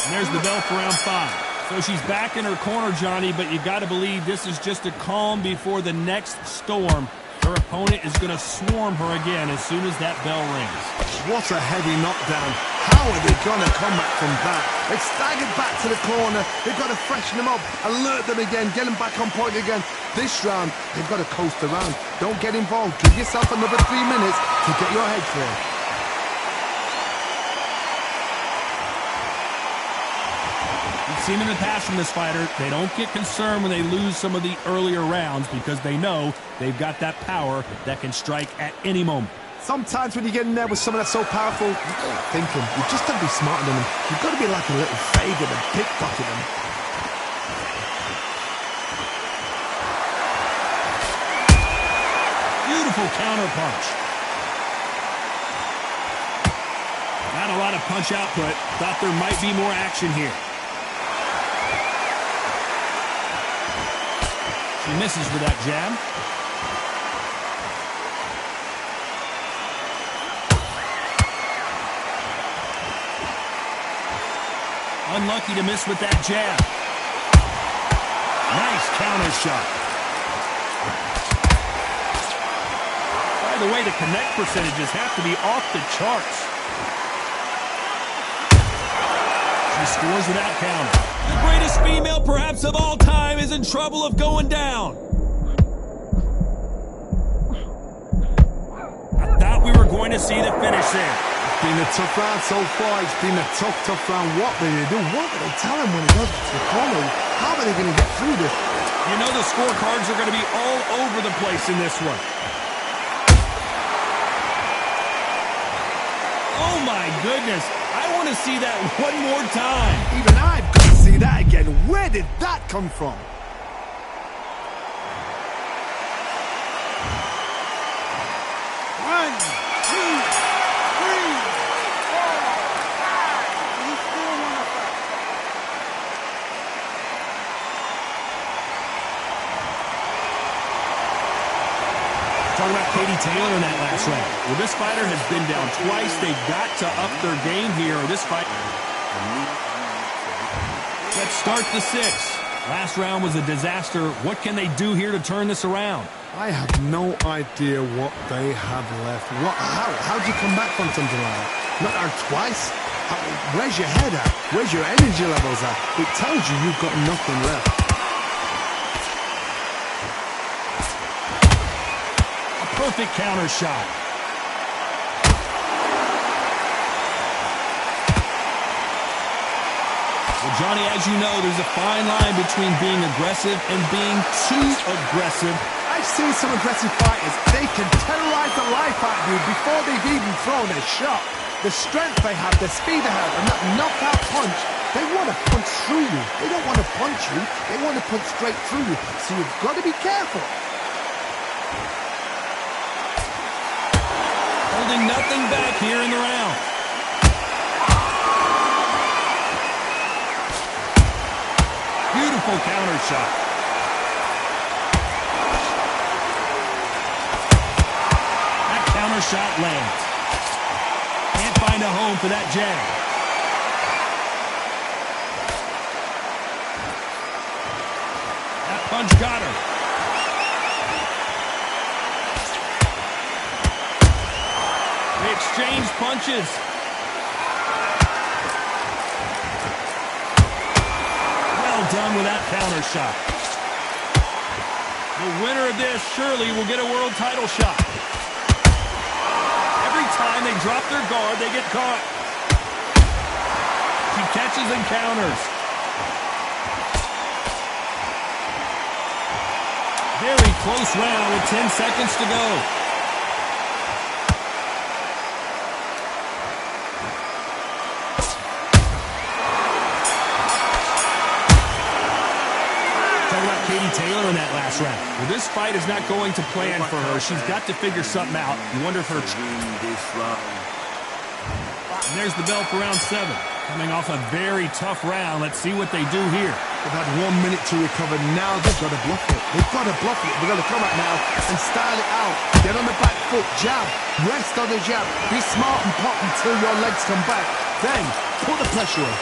And there's the bell for round 5. So she's back in her corner, Johnny, but you got to believe this is just a calm before the next storm. Her opponent is going to swarm her again as soon as that bell rings. What a heavy knockdown. How are they going to come back from that? They've staggered back to the corner. They've got to freshen them up, alert them again, get them back on point again. This round, they've got to coast around. Don't get involved. Give yourself another 3 minutes to get your head clear. We've seen in the past from this fighter, they don't get concerned when they lose some of the earlier rounds because they know they've got that power that can strike at any moment. Sometimes when you get in there with someone that's so powerful, you've got to think him. You've just got to be smarter than him. You've got to be like a little faggot and pickpocket him. Beautiful counter punch. Not a lot of punch output. Thought there might be more action here. She misses with that jab. Unlucky to miss with that jab. Nice counter shot. By the way, the connect percentages have to be off the charts. She scores without counter. The greatest female perhaps of all time is in trouble of going down. I thought we were going to see the finish there. It's been a tough round so far. It's been a tough round. What will they do? What will they tell him when he goes to the corner? How are they going to get through this? You know the scorecards are going to be all over the place in this one. Oh my goodness. I want to see that one more time. Even I've got to see that again. Where did that come from? One, two, three, four, five. You still want to fight? Talking about Katie Taylor in that last round. Well, this fighter has been down twice. They've got to up their game here. This fight. Let's start the sixth. Last round was a disaster. What can they do here to turn this around? I have no idea what they have left. How do you come back from something like that? Not out twice? Where's your head at? Where's your energy levels at? It tells you you've got nothing left. A perfect counter shot. Well, Johnny, as you know, there's a fine line between being aggressive and being too aggressive. I've seen some aggressive fighters. They can terrorize the life out of you before they've even thrown a shot. The strength they have, the speed they have, and that knockout punch, they want to punch through you. They don't want to punch you. They want to punch straight through you. So you've got to be careful. Holding nothing back here in the round. Beautiful counter shot. That counter shot lands. Can't find a home for that jab. That punch got her. They exchange punches. Well done with that counter shot. The winner of this surely will get a world title shot. Every time they drop their guard, they get caught. She catches and counters. Very close round with 10 seconds to go. Katie Taylor in that last round. Well, this fight is not going to plan for her. She's got to figure something out. You wonder if her... And there's the bell for round 7. Coming off a very tough round. Let's see what they do here. They've had 1 minute to recover. Now they've got to bluff it. They've got to bluff it. They've got to come out now and style it out. Get on the back foot. Jab. Rest on the jab. Be smart and pop until your legs come back. Then put the pressure on.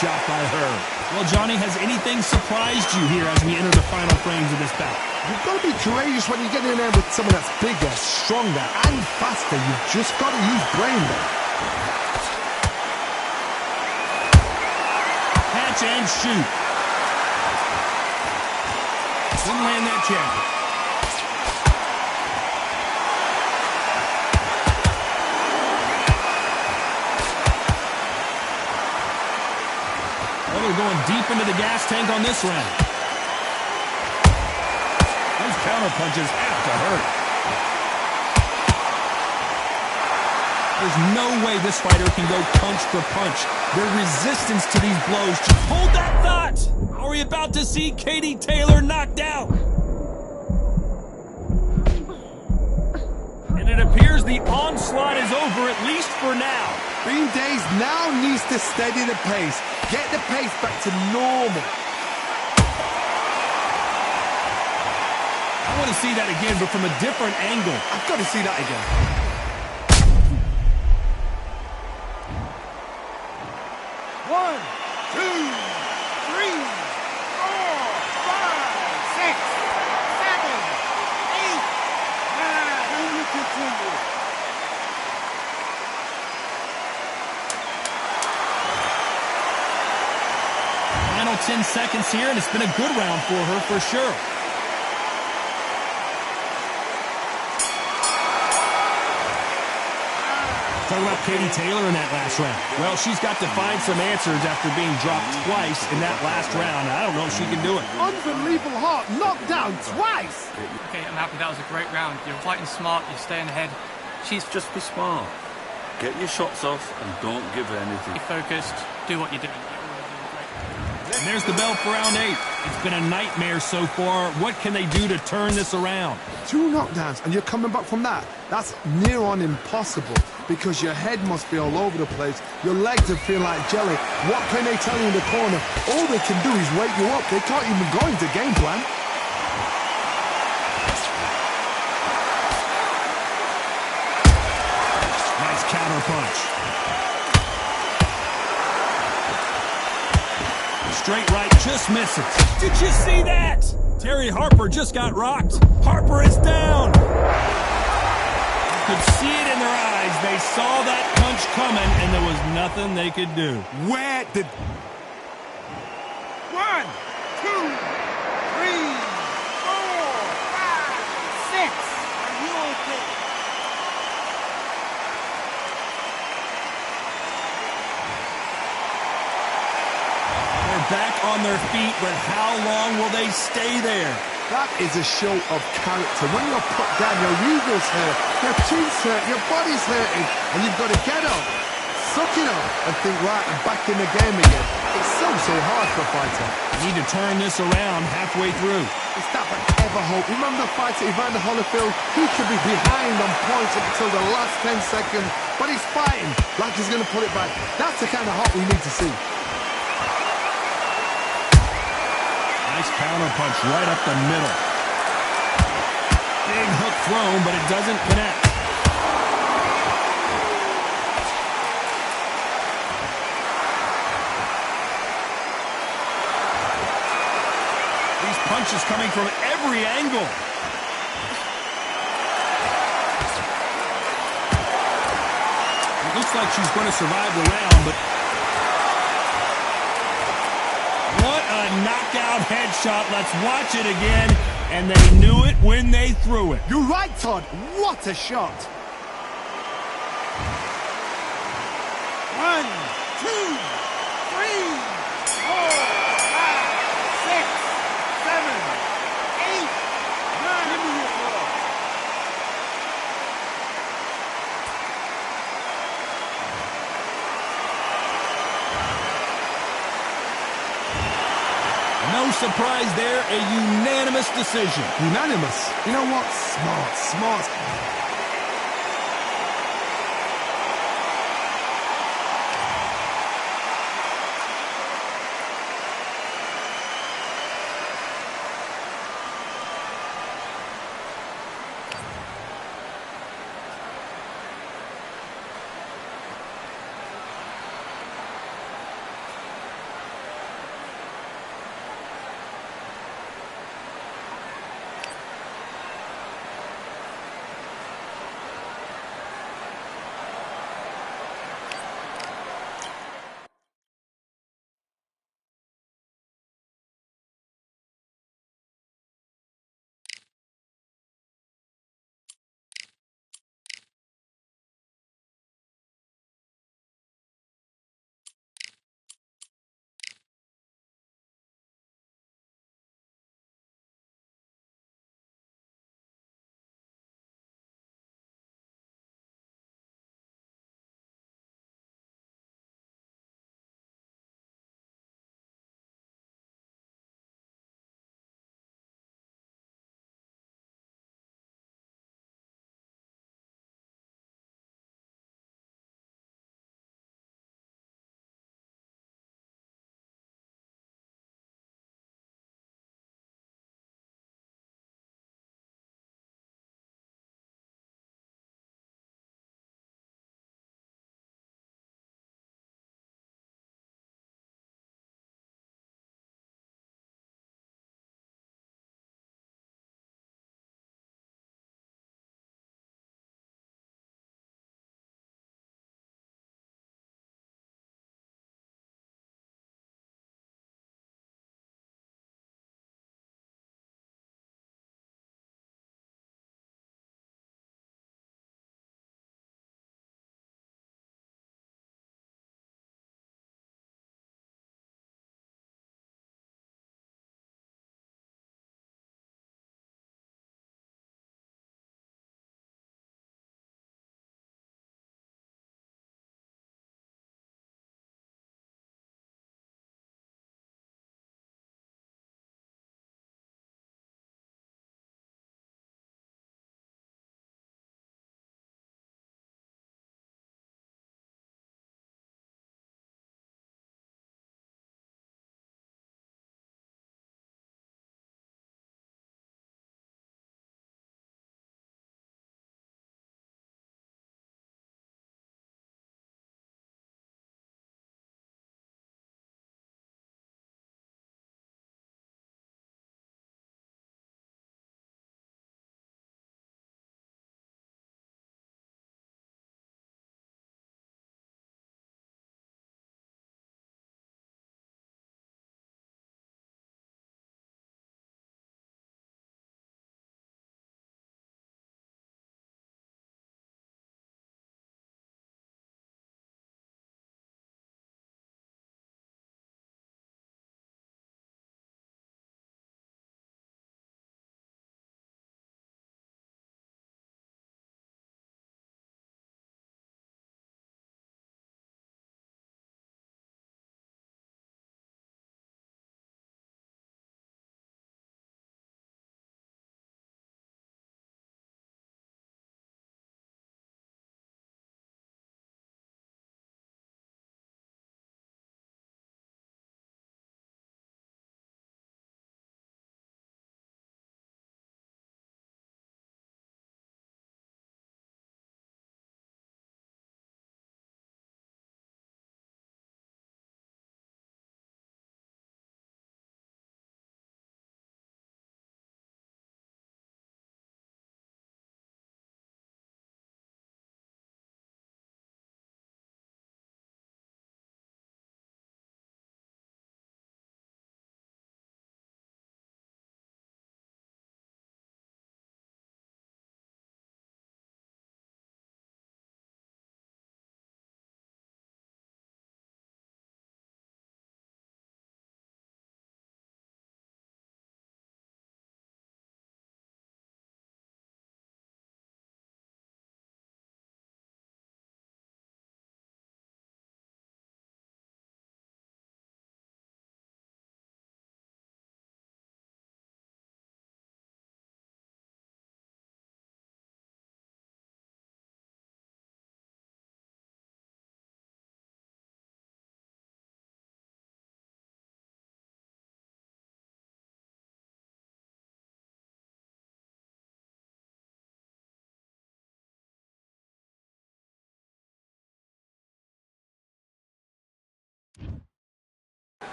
Shot by her. Well, Johnny, has anything surprised you here as we enter the final frames of this bout? You've got to be courageous when you get in there with someone that's bigger, stronger, and faster. You've just got to use brain there. Catch and shoot. Didn't land that jab. They're going deep into the gas tank on this round. Those counter punches have to hurt. There's no way this fighter can go punch for punch. Their resistance to these blows. Hold that thought! Are we about to see Katie Taylor knocked out? And it appears the onslaught is over, at least for now. Bean Days now needs to steady the pace. Get the pace back to normal. I want to see that again, but from a different angle. I've got to see that again. One, two, three, four, five, six, seven, 10 seconds here, and it's been a good round for her for sure. Talk about Katie Taylor in that last round. Well, she's got to find some answers after being dropped twice in that last round. I don't know if she can do it. Unbelievable heart, knocked down twice. Okay, I'm happy that was a great round. You're fighting smart, you're staying ahead. She's Just be smart. Get your shots off and don't give her anything. focused, do what you're doing. And there's the bell for round 8. It's been a nightmare so far. What can they do to turn this around? 2 knockdowns and you're coming back from that. That's near on impossible because your head must be all over the place. Your legs are feeling like jelly. What can they tell you in the corner? All they can do is wake you up. They can't even go into game plan. Nice counter punch. Straight right just misses. Did you see that? Terry Harper just got rocked. Harper is down. You could see it in their eyes. They saw that punch coming, and there was nothing they could do. Where did... 1, 2, 3, 4, 5, 6. Are you okay? They're back on their feet, but how long will they stay there? That is a show of character. When you're put down, your ego's hurt, your chin's hurt, your body's hurting, and you've got to get up, suck it up, and think, right, I'm back in the game again. It's so hard for a fighter. You need to turn this around halfway through. It's that forever hope. Remember the fighter Evander Holyfield? He could be behind on points up until the last 10 seconds, but he's fighting like he's going to put it back. That's the kind of hope we need to see. Nice counter punch right up the middle. Big hook thrown, but it doesn't connect. These punches coming from every angle. It looks like she's going to survive the round, but what a knockout headshot. Let's watch it again. And they knew it when they threw it. You're right, Todd. What a shot. 1, 2, 3, 4, 5, 6, 7, 8, 9. Give me your ball. No surprise there, a unanimous decision. Unanimous. You know what? Smart.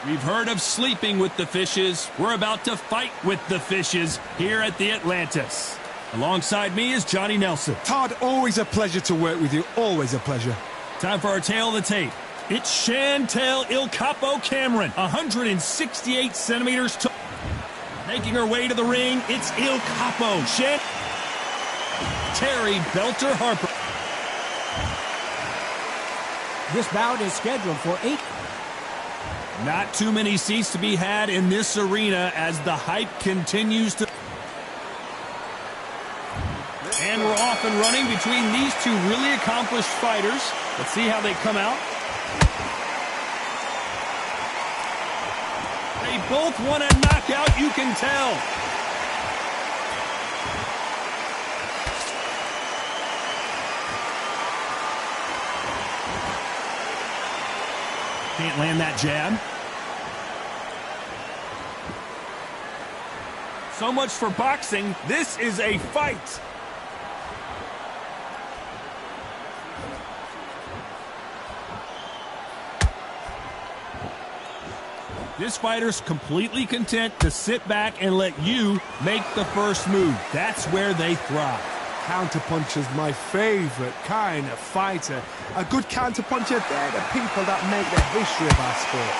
We've heard of sleeping with the fishes. We're about to fight with the fishes here at the Atlantis. Alongside me is Johnny Nelson. Todd, always a pleasure to work with you. Always a pleasure. Time for our tail of the tape. It's Chantel Il Capo Cameron, 168 centimeters tall. Making her way to the ring, it's Il Capo. Terry Belter Harper. This bout is scheduled for 8. Not too many seats to be had in this arena as the hype continues to... And we're off and running between these two really accomplished fighters. Let's see how they come out. They both want a knockout, you can tell. Can't land that jab. So much for boxing. This is a fight. This fighter's completely content to sit back and let you make the first move. That's where they thrive. Counterpuncher's my favorite kind of fighter. A good counterpuncher, they're the people that make the history of our sport.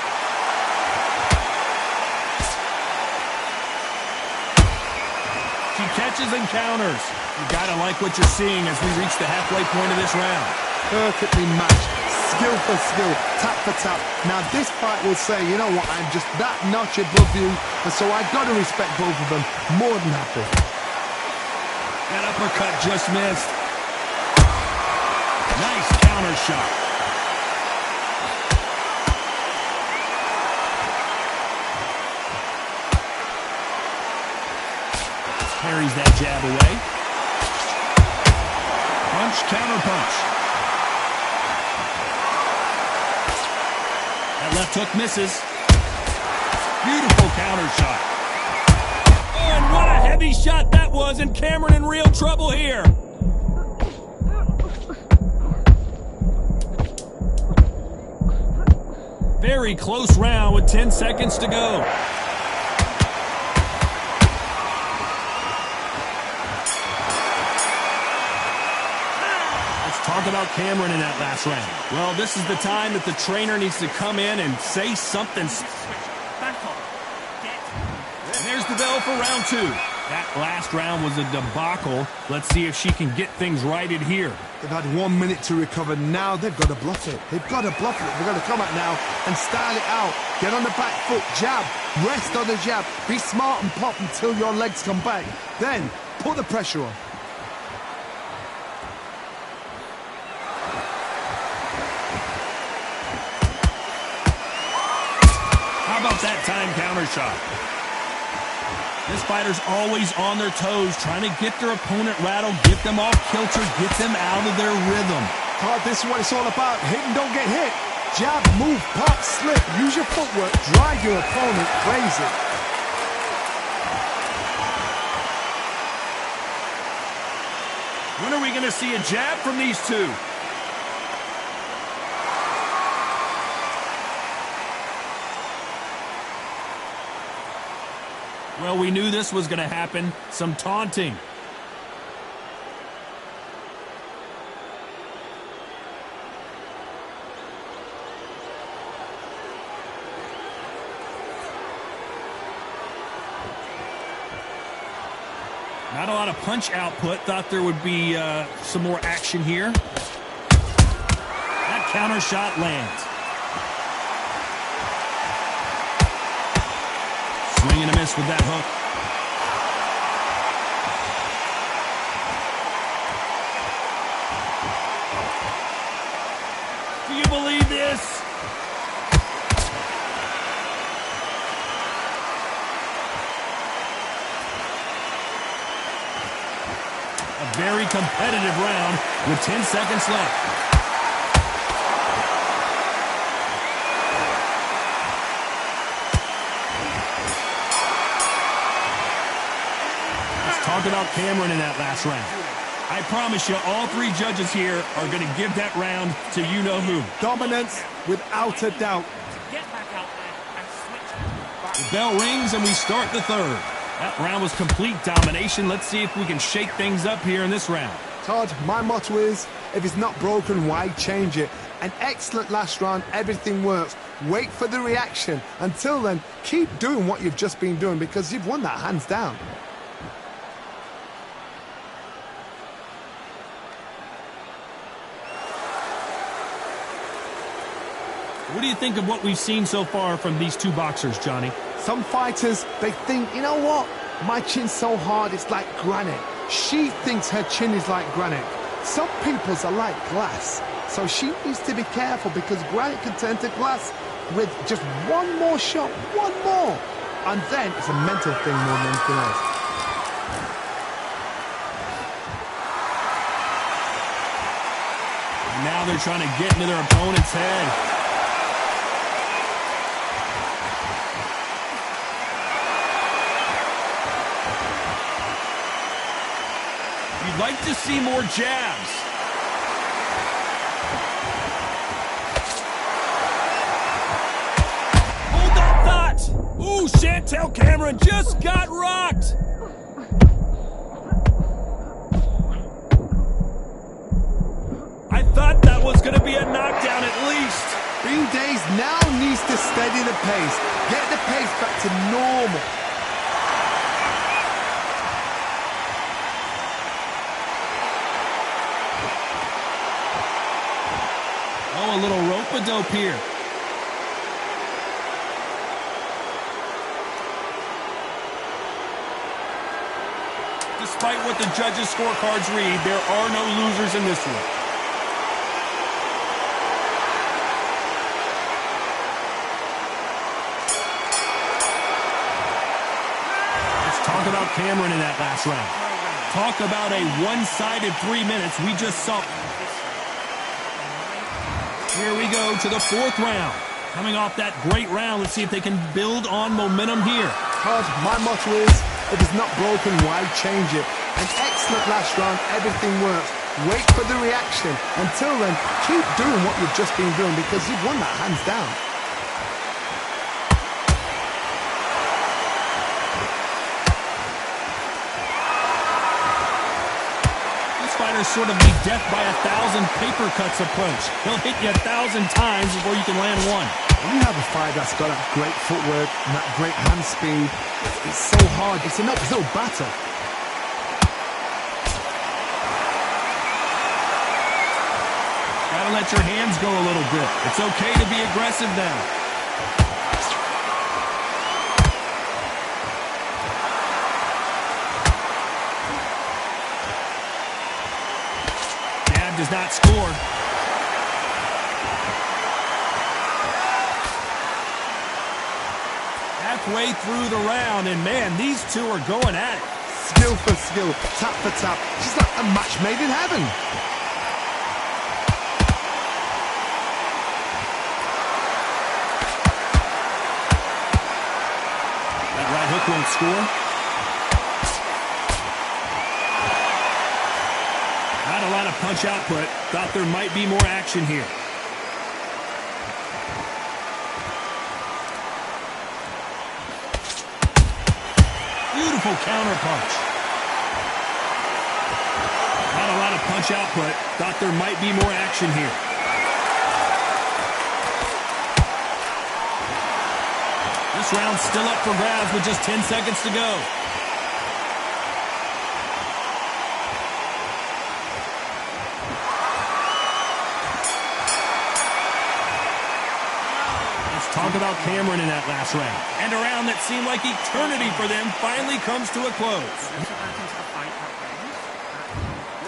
She catches and counters. You gotta like what you're seeing as we reach the halfway point of this round. Perfectly matched, skill for skill, tap for tap. Now this fight will say, you know what, I'm just that notch above you, and so I gotta respect both of them more than happy. That uppercut just missed. Nice counter shot. Parries that jab away. Punch, counter punch. That left hook misses. Beautiful counter shot. Oh, and what a heavy shot that was, and Cameron in real trouble here. Very close round with 10 seconds to go. Talk about Cameron in that last round. Well, this is the time that the trainer needs to come in and say something. Back off. And there's the bell for round 2. That last round was a debacle. Let's see if she can get things righted here. They've had 1 minute to recover. Now they've got to bluff it. They've got to bluff it. They've got to come out now and style it out. Get on the back foot, jab, rest on the jab. Be smart and pop until your legs come back. Then put the pressure on. How about that time counter shot? This fighter's always on their toes, trying to get their opponent rattled, get them off kilter, get them out of their rhythm. Todd, this is what it's all about. Hit and don't get hit. Jab, move, pop, slip. Use your footwork. Drive your opponent crazy. When are we going to see a jab from these two? Well, we knew this was going to happen. Some taunting. Not a lot of punch output. Thought there would be some more action here. That counter shot lands. Swing and a miss with that hook. Do you believe this? A very competitive round with 10 seconds left. Talk about Cameron in that last round. I promise you, all three judges here are going to give that round to you-know-who. Dominance without a doubt. Get back out there and switch. The bell rings and we start the third. That round was complete domination. Let's see if we can shake things up here in this round. Todd, my motto is, if it's not broken, why change it? An excellent last round, everything works. Wait for the reaction. Until then, keep doing what you've just been doing because you've won that hands down. What do you think of what we've seen so far from these two boxers, Johnny? Some fighters, they think, you know what? My chin's so hard, it's like granite. She thinks her chin is like granite. Some people's are like glass. So she needs to be careful because granite can turn to glass with just one more shot, one more. And then it's a mental thing more than anything else. And now they're trying to get into their opponent's head. You'd like to see more jabs. Hold that thought. Ooh, Chantel Cameron just got rocked. I thought that was going to be a knockdown at least. Green Days now needs to steady the pace. Get the pace back to normal. Oh, a little rope-a-dope here. Despite what the judges' scorecards read, there are no losers in this one. Let's talk about Cameron in that last round. Talk about a one-sided 3 minutes. We just saw... Here we go to the fourth round. Coming off that great round, let's see if they can build on momentum here. Todd, my motto is, if it's not broken, why change it? An excellent last round, everything works. Wait for the reaction. Until then, keep doing what you've just been doing because you've won that hands down. Fighters sort of the death by 1,000 paper cuts approach. He'll hit you 1,000 times before you can land one. When you have a fighter that's got that great footwork and that great hand speed, it's so hard. It's an uphill battle. Gotta let your hands go a little bit. It's okay to be aggressive now. Does not score. Halfway through the round, and man, these two are going at it. Skill for skill, tap for tap. She's like a match made in heaven. That right hook won't score. Not a lot of punch output. Thought there might be more action here. Beautiful counter punch. Not a lot of punch output. Thought there might be more action here. This round's still up for grabs with just 10 seconds to go. Talk about Cameron in that last round. And a round that seemed like eternity for them finally comes to a close.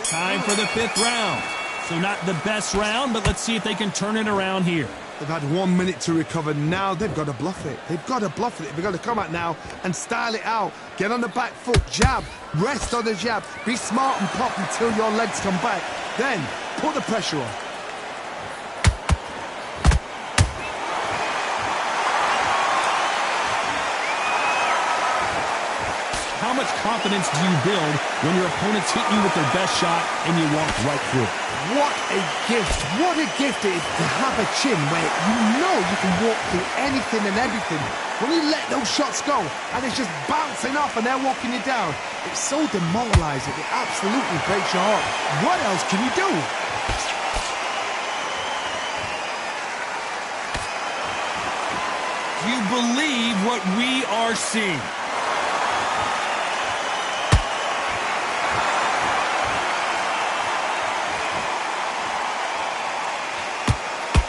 Time for the fifth round. So not the best round, but let's see if they can turn it around here. They've had 1 minute to recover. Now they've got to bluff it. They've got to bluff it. They've got to come out now and style it out. Get on the back foot, jab, rest on the jab. Be smart and pop until your legs come back. Then put the pressure on. How much confidence do you build when your opponents hit you with their best shot and you walk right through it? What a gift. What a gift it is to have a chin where you know you can walk through anything and everything. When you let those shots go and it's just bouncing off and they're walking you down, it's so demoralizing. It absolutely breaks your heart. What else can you do? Do you believe what we are seeing?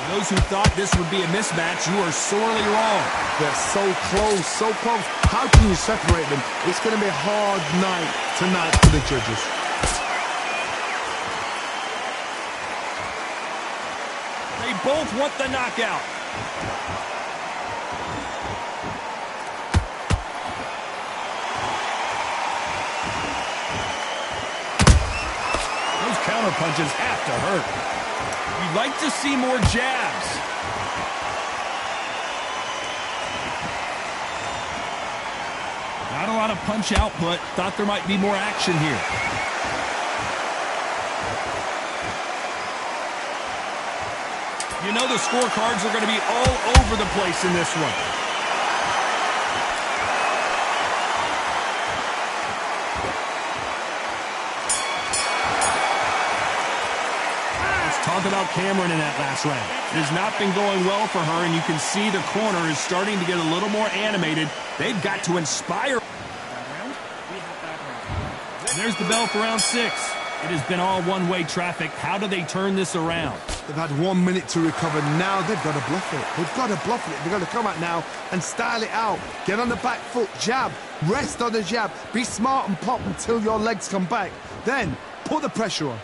Those who thought this would be a mismatch, you are sorely wrong. They're so close, so close. How can you separate them? It's going to be a hard night tonight for the judges. They both want the knockout. Those counter punches have to hurt. You'd like to see more jabs. Not a lot of punch output. Thought there might be more action here. You know the scorecards are going to be all over the place in this one. Talk about Cameron in that last round. It has not been going well for her, and you can see the corner is starting to get a little more animated. They've got to inspire. There's the bell for round 6. It has been all one-way traffic. How do they turn this around? They've had 1 minute to recover. Now they've got to bluff it. They've got to bluff it. They've got to come out now and style it out. Get on the back foot, jab, rest on the jab. Be smart and pop until your legs come back. Then put the pressure on.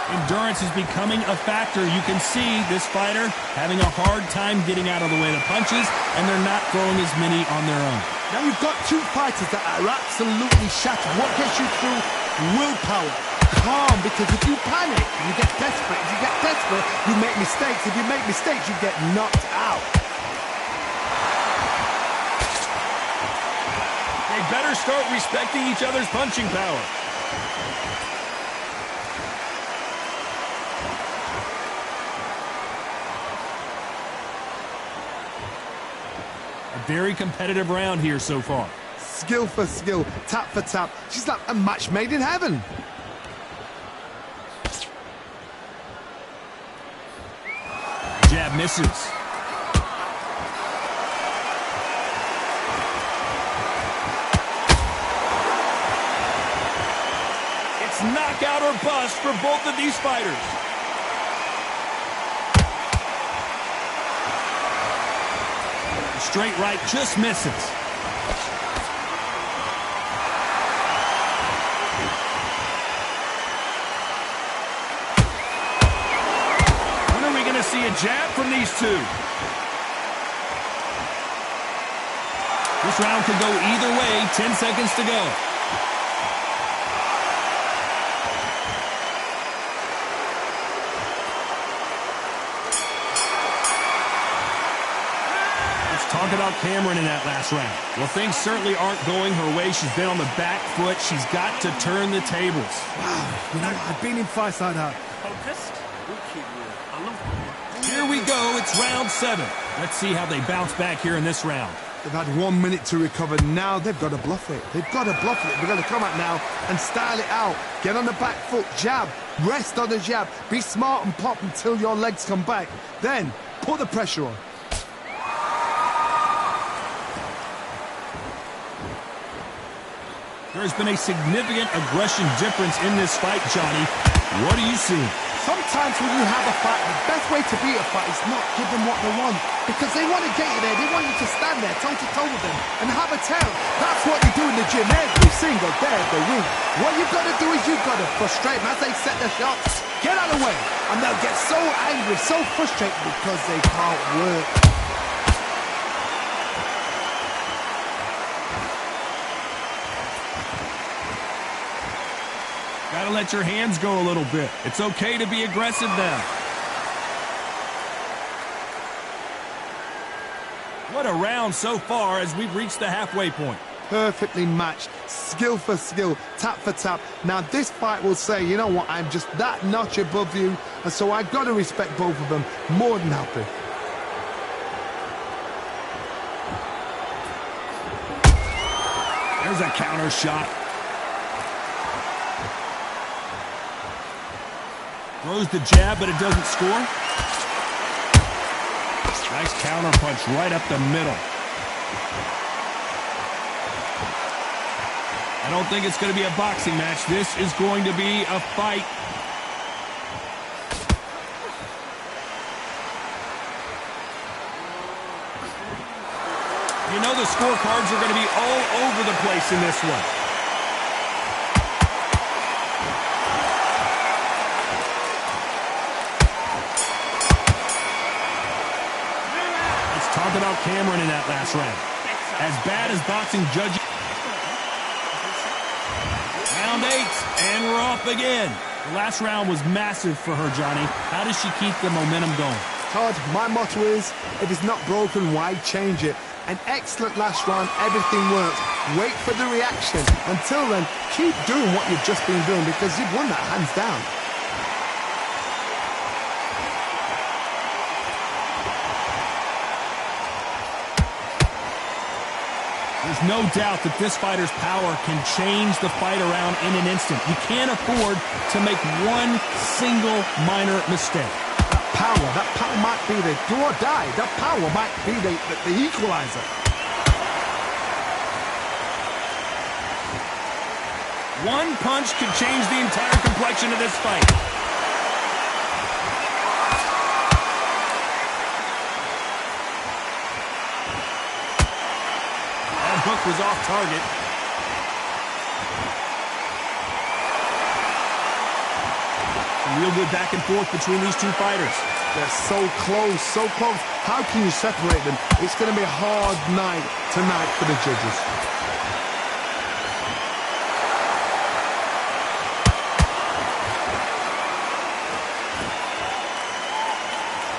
Endurance is becoming a factor. You can see this fighter having a hard time getting out of the way of the punches, and they're not throwing as many on their own. Now you've got two fighters that are absolutely shattered. What gets you through? Willpower. Calm, because if you panic, you get desperate. If you get desperate, you make mistakes. If you make mistakes, you get knocked out. They better start respecting each other's punching power. Very competitive round here so far. Skill for skill, tap for tap. She's like a match made in heaven. Jab misses. It's knockout or bust for both of these fighters. Straight right just misses. When are we going to see a jab from these two? This round could go either way. 10 seconds to go. Talk about Cameron in that last round. Well, things certainly aren't going her way. She's been on the back foot. She's got to turn the tables. Wow, you know, I've been in fights like that. Focused. Here we go. It's round 7. Let's see how they bounce back here in this round. They've had 1 minute to recover. Now they've got to bluff it. They've got to bluff it. They've got to come out now and style it out. Get on the back foot, jab, rest on the jab. Be smart and pop until your legs come back. Then put the pressure on. There's been a significant aggression difference in this fight, Johnny. What do you see? Sometimes when you have a fight, the best way to beat a fight is not give them what they want. Because they want to get you there. They want you to stand there toe-to-toe with them and have a tell. That's what you do in the gym every single day of the week. What you've got to do is you've got to frustrate them as they set their shots. Get out of the way. And they'll get so angry, so frustrated because they can't work. Gotta let your hands go a little bit. It's okay to be aggressive now. What a round so far as we've reached the halfway point. Perfectly matched, skill for skill, tap for tap. Now this fight will say, you know what, I'm just that notch above you, and so I've got to respect both of them. More than happy. There's a counter shot. Throws the jab, but it doesn't score. Nice counter punch right up the middle. I don't think it's going to be a boxing match. This is going to be a fight. You know the scorecards are going to be all over the place in this one. Let's talk about Cameron in that last round. As bad as boxing judging. Round 8, and we're off again. The last round was massive for her, Johnny. How does she keep the momentum going? Todd, my motto is, if it's not broken, why change it? An excellent last round, everything works. Wait for the reaction. Until then, keep doing what you've just been doing because you've won that hands down. There's no doubt that this fighter's power can change the fight around in an instant. You can't afford to make one single minor mistake. That power might be the do or die. That power might be the equalizer. One punch could change the entire complexion of this fight. That hook was off target. Real good back and forth between these two fighters. They're so close, so close. How can you separate them? It's going to be a hard night tonight for the judges.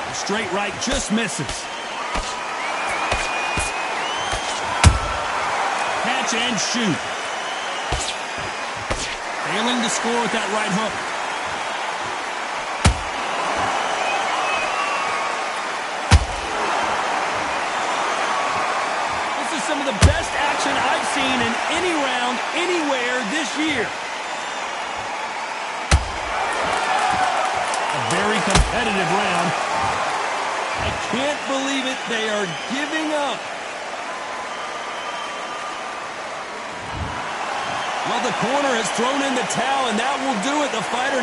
The straight right just misses. Catch and shoot. Failing to score with that right hook. Some of the best action I've seen in any round, anywhere this year. A very competitive round. I can't believe it. They are giving up. Well, the corner has thrown in the towel, and that will do it. The fighter...